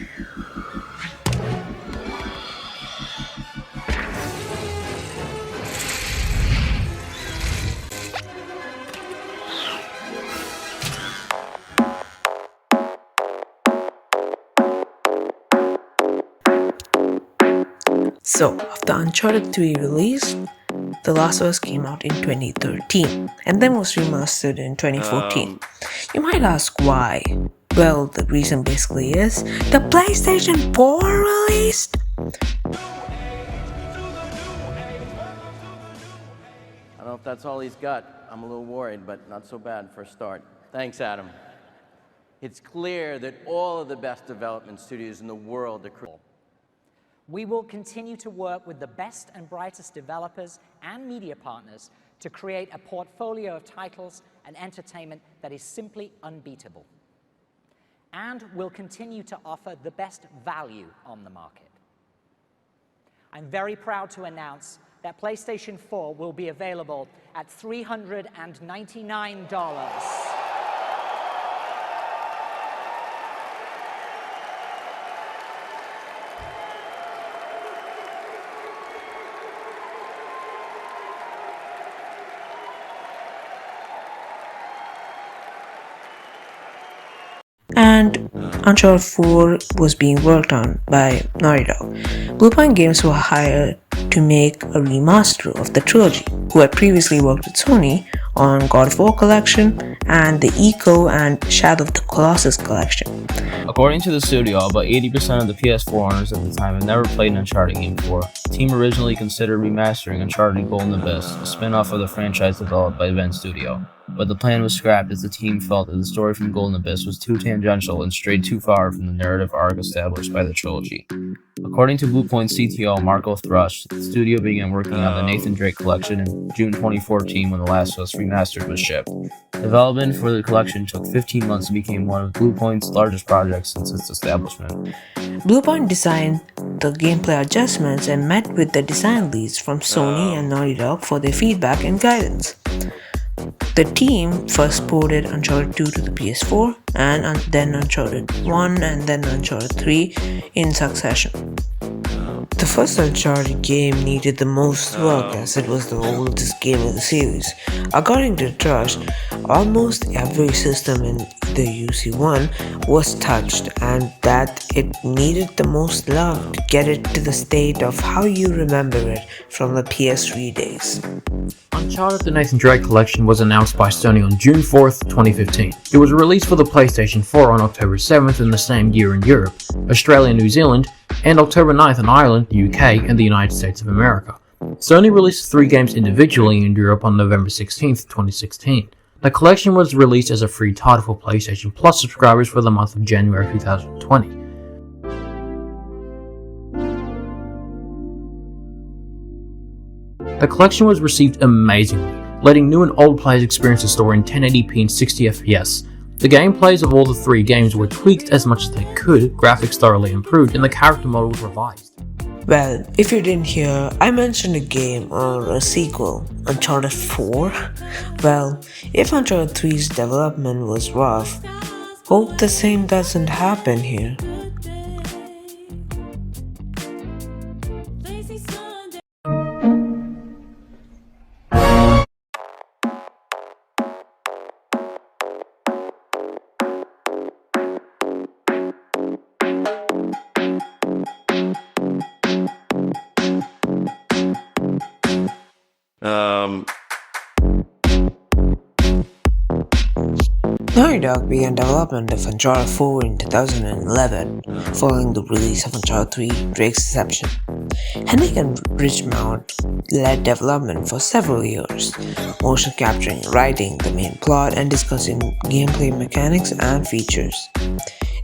So, after Uncharted 3 release, The Last of Us came out in 2013 and then was remastered in 2014. You might ask why. Well, the reason basically is the PlayStation 4 released. I don't know if that's all he's got. I'm a little worried, but not so bad for a start. Thanks, Adam. It's clear that all of the best development studios in the world are critical. We will continue to work with the best and brightest developers and media partners to create a portfolio of titles and entertainment that is simply unbeatable. And we'll continue to offer the best value on the market. I'm very proud to announce that PlayStation 4 will be available at $399. And Uncharted 4 was being worked on by Naughty Dog. Bluepoint Games were hired to make a remaster of the trilogy, who had previously worked with Sony on God of War Collection and the Echo and Shadow of the Colossus Collection. According to the studio, about 80% of the PS4 owners at the time had never played an Uncharted game before. The team originally considered remastering Uncharted Golden Abyss, a spin-off of the franchise developed by Bend Studio. But the plan was scrapped as the team felt that the story from Golden Abyss was too tangential and strayed too far from the narrative arc established by the trilogy. According to Bluepoint CTO Marco Thrush, the studio began working on the Nathan Drake collection in June 2014 when The Last of Us Remastered was shipped. Development for the collection took 15 months and became one of Bluepoint's largest projects since its establishment. Bluepoint designed the gameplay adjustments and met with the design leads from Sony and Naughty Dog for their feedback and guidance. The team first ported Uncharted 2 to the PS4 and then Uncharted 1 and then Uncharted 3 in succession. The first Uncharted game needed the most work as it was the oldest game of the series. According to Trust, almost every system in the UC1 was touched and that it needed the most love to get it to the state of how you remember it from the PS3 days. Uncharted The Nathan Drake Collection was announced by Sony on June 4th, 2015. It was released for the PlayStation 4 on October 7th in the same year in Europe, Australia and New Zealand, and October 9th in Ireland, the UK, and the United States of America. Sony released 3 games individually in Europe on November 16th, 2016. The collection was released as a free title for PlayStation Plus subscribers for the month of January 2020. The collection was received amazingly, letting new and old players experience the story in 1080p and 60 FPS. The gameplays of all the 3 games were tweaked as much as they could, graphics thoroughly improved, and the character model was revised. Well, if you didn't hear, I mentioned a game or a sequel, Uncharted 4. Well, if Uncharted 3's development was rough, hope the same doesn't happen here. Naughty Dog began development of Uncharted 4 in 2011, following the release of Uncharted 3 Drake's Deception. Hennig and Ridgemount led development for several years, motion capturing, writing the main plot, and discussing gameplay mechanics and features.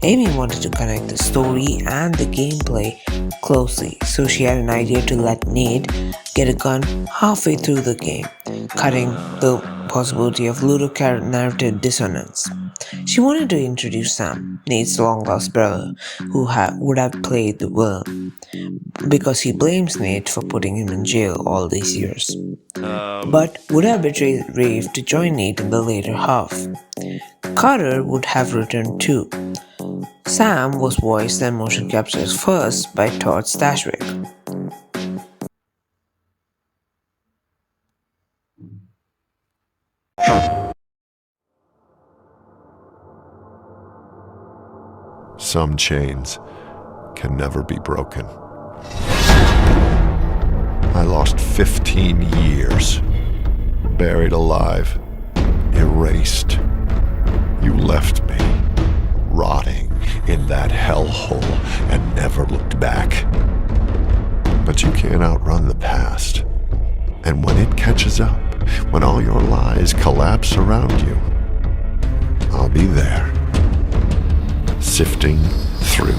Amy wanted to connect the story and the gameplay closely, so she had an idea to let Nate get a gun halfway through the game, cutting the possibility of ludicrous narrative dissonance. She wanted to introduce Sam, Nate's long-lost brother, who would have played the villain, because he blames Nate for putting him in jail all these years, but would have betrayed Rafe to join Nate in the later half. Carter would have returned too. Sam was voiced and motion captured first by Todd Stashwick. Some chains can never be broken. I lost 15 years, buried alive, erased. You left me, rotting in that hellhole, and never looked back. But you can't outrun the past. And when it catches up, when all your lies collapse around you, I'll be there, sifting through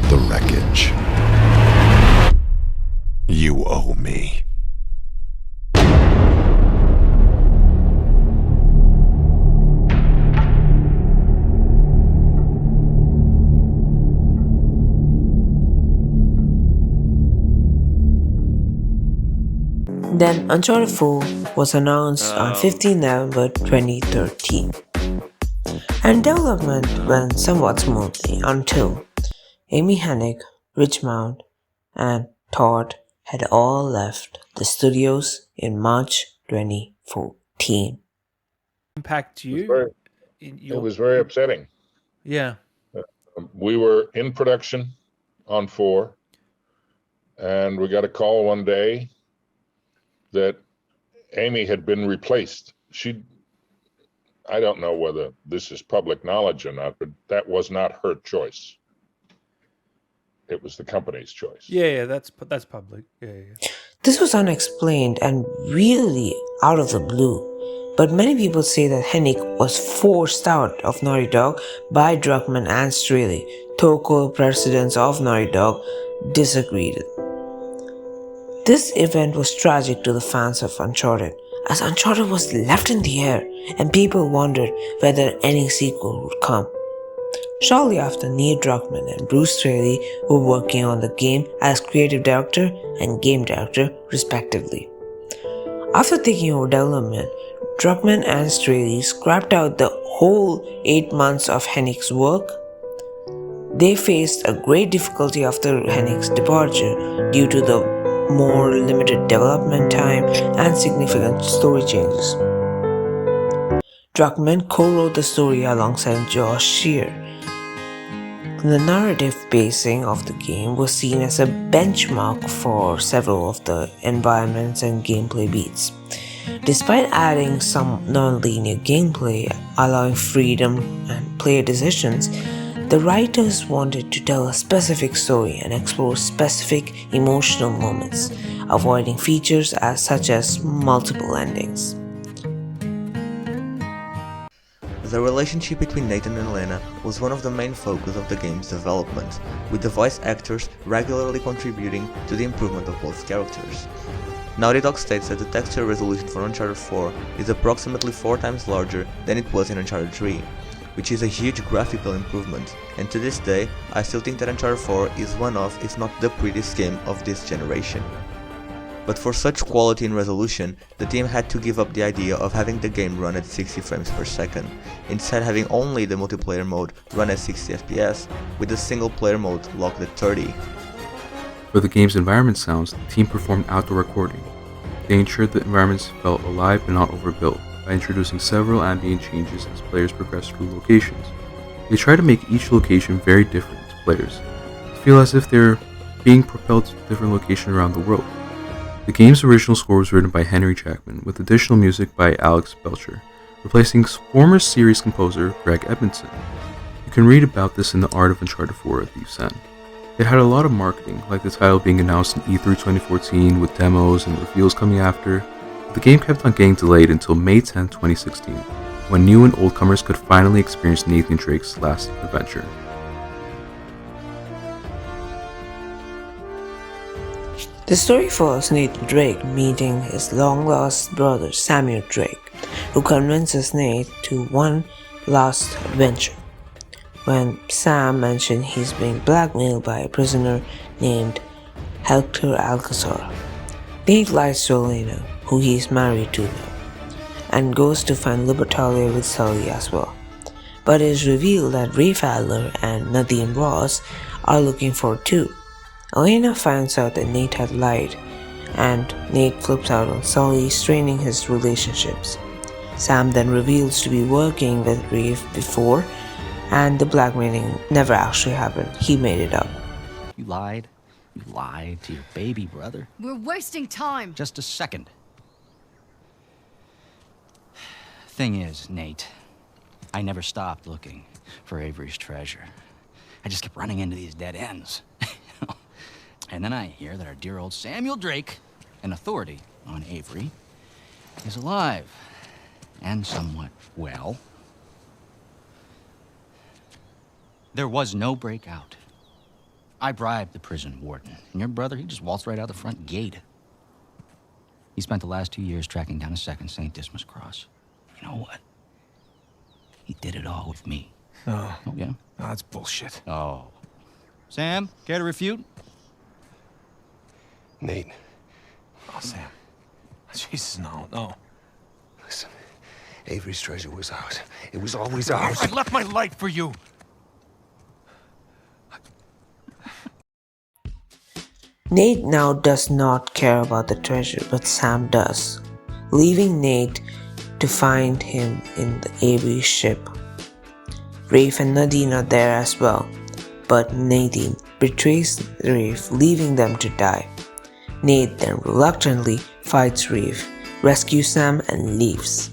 the wreckage. You owe me. Then Uncharted 4 was announced on 15 November 2013. And development went somewhat smoothly until Amy Hennig, Richmond, and Todd had all left the studios in March 2014. Impact you? It was very upsetting. Yeah. We were in production on 4, and we got a call one day that Amy had been replaced. I don't know whether this is public knowledge or not, but that was not her choice. It was the company's choice. Yeah, that's public. Yeah. This was unexplained and really out of the blue, but many people say that Hennig was forced out of Naughty Dog by Druckmann and Straley. Co-presidents of Naughty Dog disagreed. This event was tragic to the fans of Uncharted, as Uncharted was left in the air and people wondered whether any sequel would come. Shortly after, Nate Druckmann and Bruce Straley were working on the game as creative director and game director respectively. After taking over development, Druckmann and Straley scrapped out the whole 8 months of Hennig's work. They faced a great difficulty after Hennig's departure due to the more limited development time and significant story changes. Druckmann co-wrote the story alongside Josh Shear. The narrative pacing of the game was seen as a benchmark for several of the environments and gameplay beats. Despite adding some non-linear gameplay, allowing freedom and player decisions, the writers wanted to tell a specific story and explore specific emotional moments, avoiding features such as multiple endings. The relationship between Nathan and Elena was one of the main focus of the game's development, with the voice actors regularly contributing to the improvement of both characters. Naughty Dog states that the texture resolution for Uncharted 4 is approximately 4 times larger than it was in Uncharted 3, which is a huge graphical improvement, and to this day, I still think that Uncharted 4 is one of, if not the prettiest game of this generation. But for such quality and resolution, the team had to give up the idea of having the game run at 60 frames per second, instead having only the multiplayer mode run at 60 FPS, with the single player mode locked at 30. For the game's environment sounds, the team performed outdoor recording. They ensured the environments felt alive but not overbuilt, by introducing several ambient changes as players progress through locations. They try to make each location very different to players, to feel as if they're being propelled to a different location around the world. The game's original score was written by Henry Jackman, with additional music by Alex Belcher, replacing former series composer Greg Edmondson. You can read about this in the Art of Uncharted 4 at Thief's End. It had a lot of marketing, like the title being announced in E3 2014 with demos and reveals coming after. The game kept on getting delayed until May 10, 2016, when new and old comers could finally experience Nathan Drake's last adventure. The story follows Nathan Drake meeting his long-lost brother Samuel Drake, who convinces Nate to, one, last adventure, when Sam mentioned he's being blackmailed by a prisoner named Hector Alcazar. Nate lies to Elena, who he is married to now, and goes to find Libertalia with Sully as well. But it is revealed that Rafe Adler and Nadine Ross are looking for her too. Elena finds out that Nate had lied, and Nate flips out on Sully, straining his relationships. Sam then reveals to be working with Rafe before, and the blackmailing never actually happened. He made it up. You lied? You lied to your baby brother? We're wasting time. Just a second. Thing is, Nate, I never stopped looking for Avery's treasure. I just kept running into these dead ends. And then I hear that our dear old Samuel Drake, an authority on Avery, is alive and somewhat well. There was no breakout. I bribed the prison warden, and your brother, he just waltzed right out the front gate. He spent the last 2 years tracking down a second St. Dismas cross. You know what? He did it all with me. Oh. Oh, yeah? Oh, that's bullshit. Oh. Sam, care to refute? Nate. Oh, Sam. Jesus, no. Listen, Avery's treasure was ours. It was always ours. I left my light for you. Nate now does not care about the treasure, but Sam does, leaving Nate to find him in the Avery ship. Rafe and Nadine are there as well, but Nadine betrays Rafe, leaving them to die. Nate then reluctantly fights Rafe, rescues Sam, and leaves.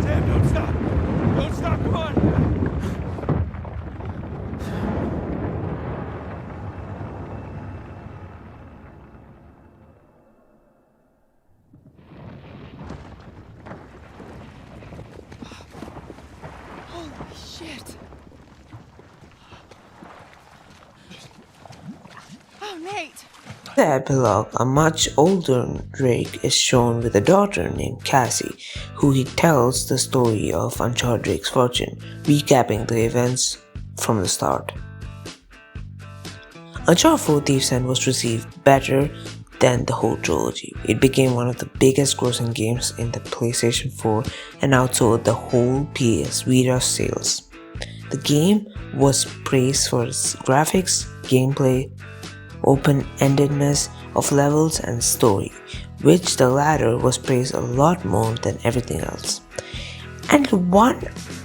Sam, don't stop! Don't stop, come on! Holy shit! Oh, Nate! In the epilogue, a much older Drake is shown with a daughter named Cassie, who he tells the story of Uncharted Drake's fortune, recapping the events from the start. Uncharted 4 Thief's End was received better than the whole trilogy. It became one of the biggest grossing games in the PlayStation 4 and outsold the whole PS Vita sales. The game was praised for its graphics, gameplay, open-endedness of levels, and story, which the latter was praised a lot more than everything else, and it won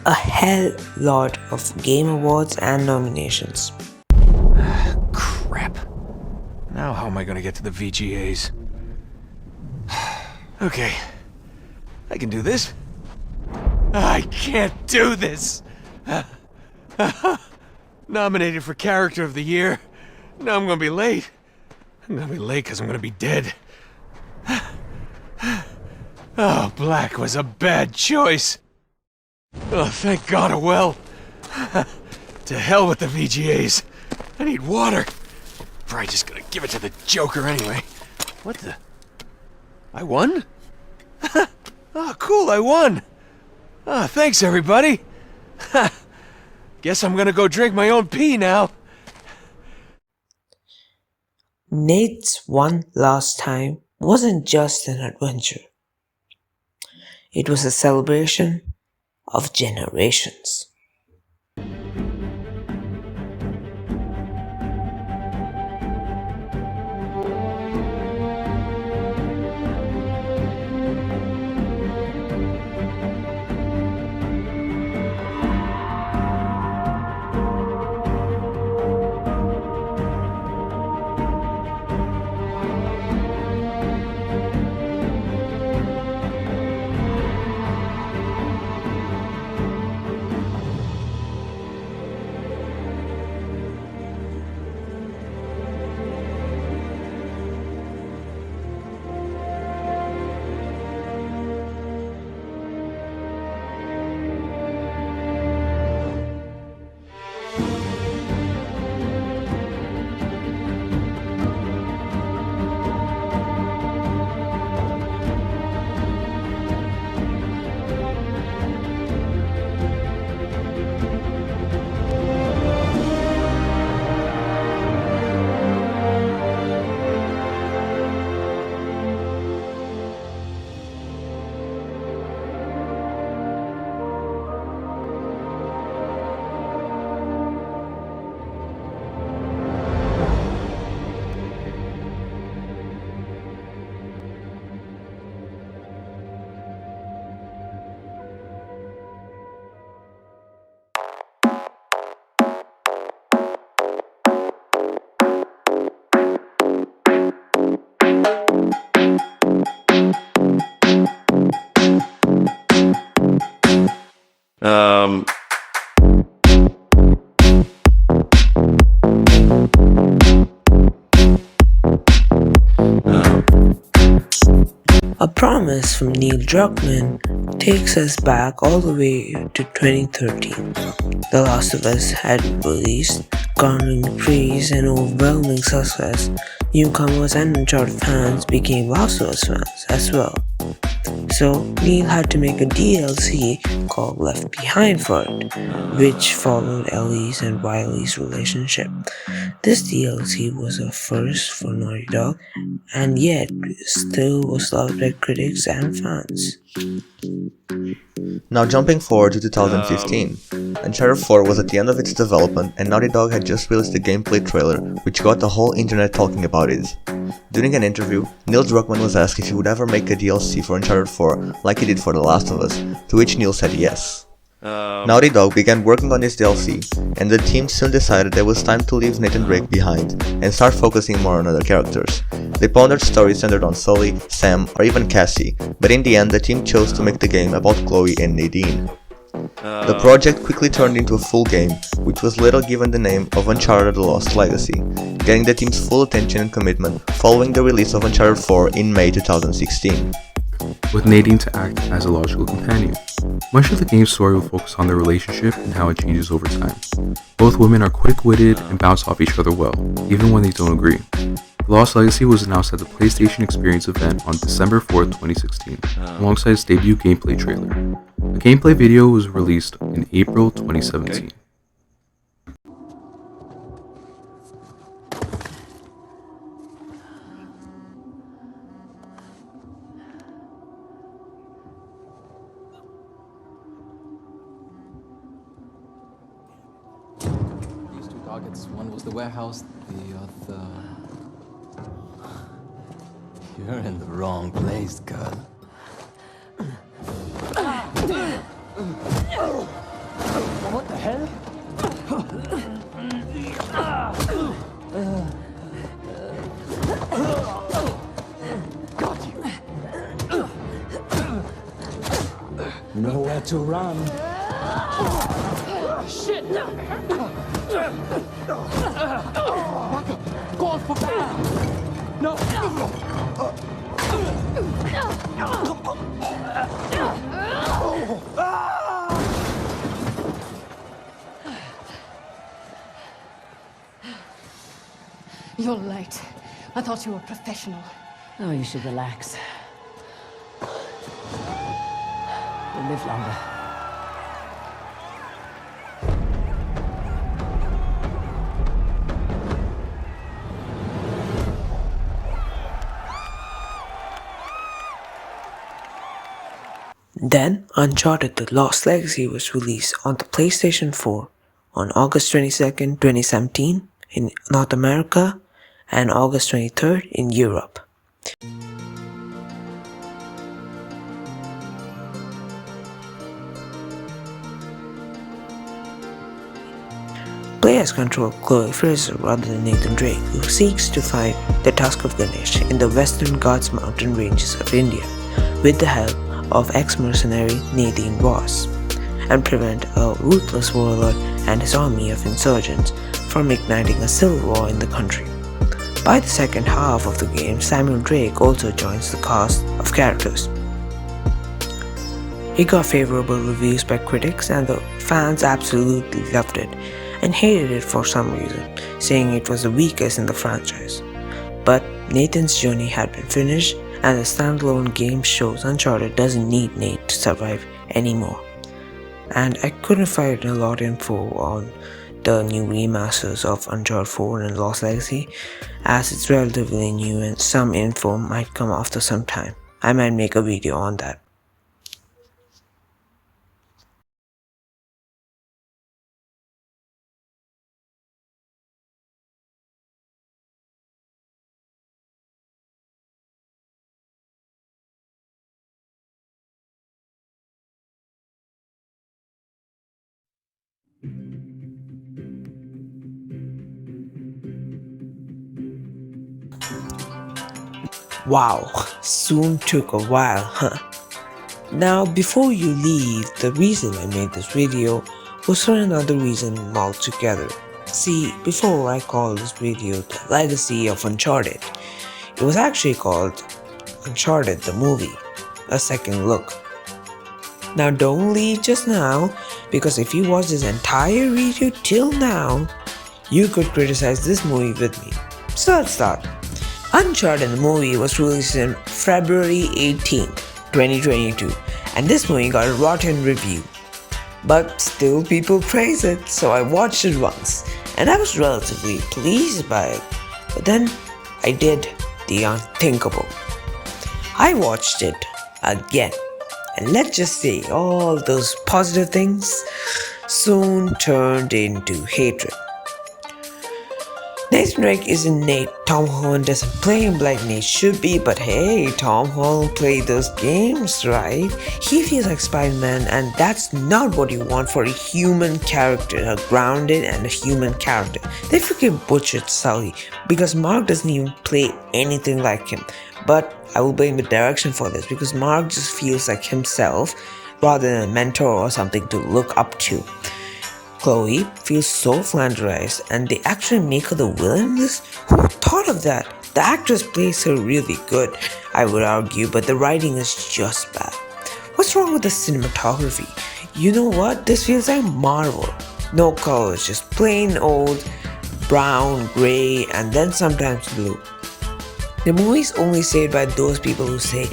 a hell lot of game awards and nominations. Crap. Now how am I gonna get to the VGAs? Okay. I can do this. I can't do this! Nominated for Character of the Year. Now I'm gonna be late. I'm gonna be late because I'm gonna be dead. Oh, black was a bad choice. Oh, thank God, well. To hell with the VGAs. I need water. Probably just gonna give it to the Joker anyway. What the? I won? Oh, cool, I won. Oh, thanks, everybody. Guess I'm gonna go drink my own pee now. Nate's one last time wasn't just an adventure. It was a celebration of generations. A promise from Neil Druckmann takes us back all the way to 2013. The Last of Us had been released, garnering praise and overwhelming success. Newcomers and Uncharted fans became Last of Us fans as well. So Neil had to make a DLC called Left Behind for it, which followed Ellie's and Riley's relationship. This DLC was a first for Naughty Dog, and yet still was loved by critics and fans. Now jumping forward to 2015, Uncharted 4 was at the end of its development and Naughty Dog had just released a gameplay trailer which got the whole internet talking about it. During an interview, Neil Druckmann was asked if he would ever make a DLC for Uncharted 4 like he did for The Last of Us, to which Neil said yes. Naughty Dog began working on this DLC, and the team soon decided it was time to leave Nathan Drake behind and start focusing more on other characters. They pondered stories centered on Sully, Sam, or even Cassie, but in the end the team chose to make the game about Chloe and Nadine. The project quickly turned into a full game, which was later given the name of Uncharted: The Lost Legacy, getting the team's full attention and commitment following the release of Uncharted 4 in May 2016. With Nadine to act as a logical companion. Much of the game's story will focus on their relationship and how it changes over time. Both women are quick-witted and bounce off each other well, even when they don't agree. The Lost Legacy was announced at the PlayStation Experience event on December 4th, 2016, alongside its debut gameplay trailer. A gameplay video was released in April 2017. One was the warehouse, the other... You're in the wrong place, girl. What the hell? Got you. Nowhere to run. Shit! Call for backup! No! You're late. I thought you were professional. Oh, you should relax. You'll live longer. Then, Uncharted: The Lost Legacy was released on the PlayStation 4 on August 22nd, 2017 in North America and August 23rd in Europe. Players control Chloe Fraser rather than Nathan Drake, who seeks to find the Tusk of Ganesh in the Western Ghats mountain ranges of India with the help of ex-mercenary Nadine Voss, and prevent a ruthless warlord and his army of insurgents from igniting a civil war in the country. By the second half of the game, Samuel Drake also joins the cast of characters. He got favorable reviews by critics and the fans absolutely loved it and hated it for some reason, saying it was the weakest in the franchise. But Nathan's journey had been finished, and the standalone game shows Uncharted doesn't need Nate to survive anymore. And I couldn't find a lot of info on the new remasters of Uncharted 4 and Lost Legacy, as it's relatively new and some info might come after some time. I might make a video on that. Wow, soon took a while, huh? Now, before you leave, the reason I made this video was for another reason altogether. See, before I called this video The Legacy of Uncharted, it was actually called Uncharted the movie, a second look. Now don't leave just now, because if you watch this entire video till now, you could criticize this movie with me. So let's start. Uncharted the movie was released on February 18th, 2022, and this movie got a rotten review. But still people praise it, so I watched it once, and I was relatively pleased by it. But then I did the unthinkable. I watched it again, and let's just say all those positive things soon turned into hatred. Nathan Drake isn't Nate. Tom Holland doesn't play him like Nate should be, but hey, Tom Holland played those games, right? He feels like Spider-Man, and that's not what you want for a human character, a grounded and a human character. They freaking butchered Sully, because Mark doesn't even play anything like him. But I will blame the direction for this, because Mark just feels like himself, rather than a mentor or something to look up to. Chloe feels so flanderized, and they actually make her the villain in this? Who thought of that? The actress plays her really good, I would argue, but the writing is just bad. What's wrong with the cinematography? You know what? This feels like Marvel. No colors, just plain old brown, grey, and then sometimes blue. The movie's only saved by those people who say,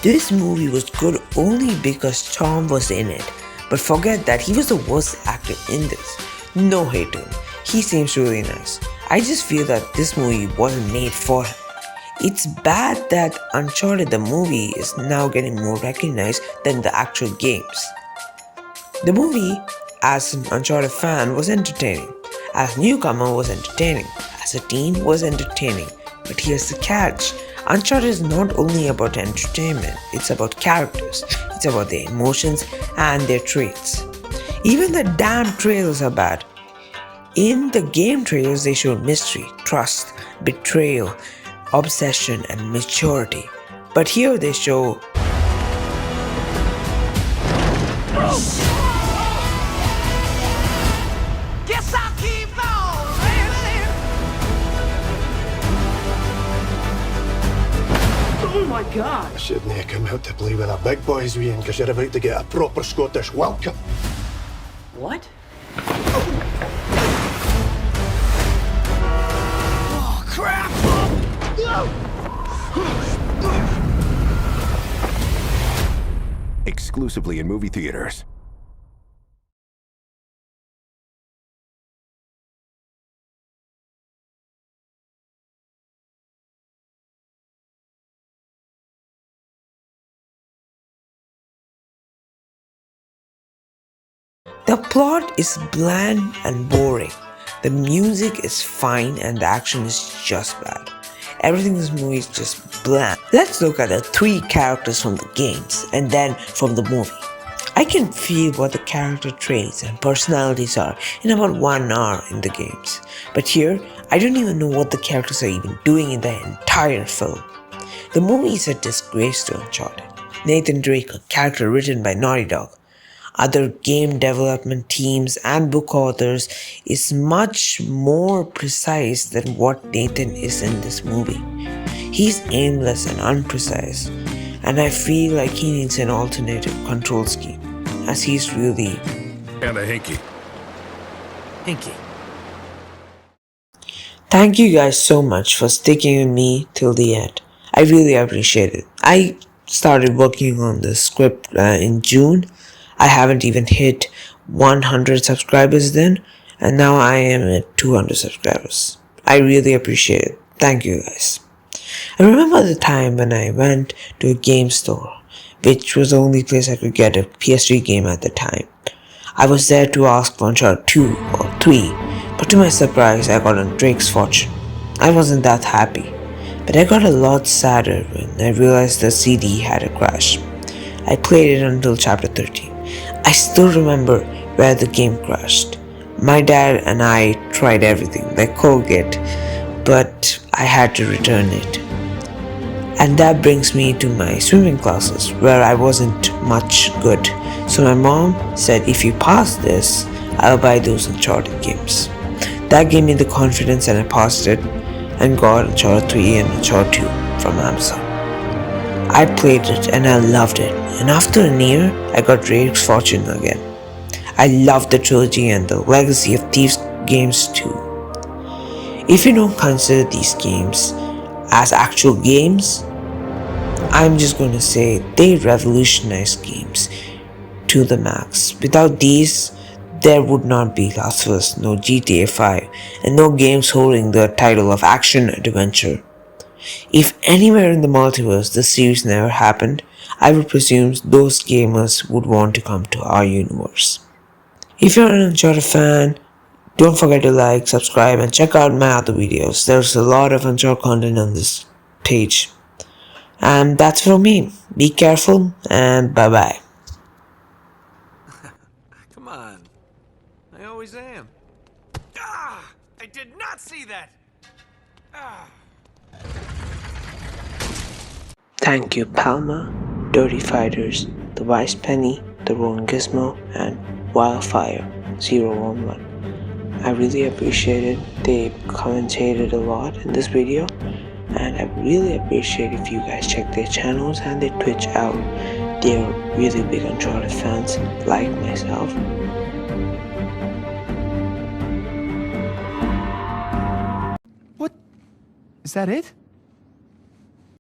this movie was good only because Tom was in it. But forget that, he was the worst actor in this. No hate to him, he seems really nice. I just feel that this movie wasn't made for him. It's bad that Uncharted the movie is now getting more recognized than the actual games. The movie, as an Uncharted fan, was entertaining. As a newcomer was entertaining. As a teen was entertaining. But here's the catch. Uncharted is not only about entertainment, it's about characters, it's about their emotions and their traits. Even the damn trailers are bad. In the game trailers they showed mystery, trust, betrayal, obsession and maturity. But here they show Oh my god! I shouldn't have come out to play with the big boys, Ian, because you're about to get a proper Scottish welcome. What? Oh, crap! Exclusively in movie theaters. the plot is bland and boring. The music is fine and the action is just bad. Everything in this movie is just bland. Let's look at the 3 characters from the games and then from the movie. I can feel what the character traits and personalities are in about 1 hour in the games. But here, I don't even know what the characters are even doing in the entire film. The movie is a disgrace to Uncharted. Nathan Drake, a character written by Naughty Dog, other game development teams and book authors, is much more precise than what Nathan is in this movie. He's aimless and unprecise, and I feel like he needs an alternative control scheme, as he's really kinda hinky. Hinky. Thank you guys so much for sticking with me till the end. I really appreciate it. I started working on the script in June. I haven't even hit 100 subscribers then, and now I am at 200 subscribers. I really appreciate it. Thank you guys. I remember the time when I went to a game store, which was the only place I could get a PS3 game at the time. I was there to ask for Uncharted 2 or 3, but to my surprise I got on Drake's Fortune. I wasn't that happy, but I got a lot sadder when I realized the CD had a crash. I played it until chapter 13. I still remember where the game crashed. My dad and I tried everything, like Colgate, but I had to return it. And that brings me to my swimming classes, where I wasn't much good. So my mom said, if you pass this, I'll buy those Uncharted games. That gave me the confidence and I passed it and got Uncharted 3 and Uncharted 2 from Amazon. I played it and I loved it, and after a year, I got Drake's Fortune again. I loved the trilogy and the Legacy of Thieves games too. If you don't consider these games as actual games, I'm just gonna say they revolutionized games to the max. Without these, there would not be Last of Us, no GTA 5, and no games holding the title of action adventure. If anywhere in the multiverse the series never happened, I would presume those gamers would want to come to our universe. If you're an Uncharted fan, don't forget to like, subscribe, and check out my other videos. There's a lot of Uncharted content on this page. And that's for me. Be careful, and bye bye. Come on. I always am. Ah! I did not see that! Ah! Thank you, Palma, Dirty Fighters, The Wise Penny, The Rolling Gizmo, and Wildfire011. I really appreciate it. They commentated a lot in this video, and I really appreciate if you guys check their channels and their Twitch out. They are really big Uncharted fans, like myself. What? Is that it?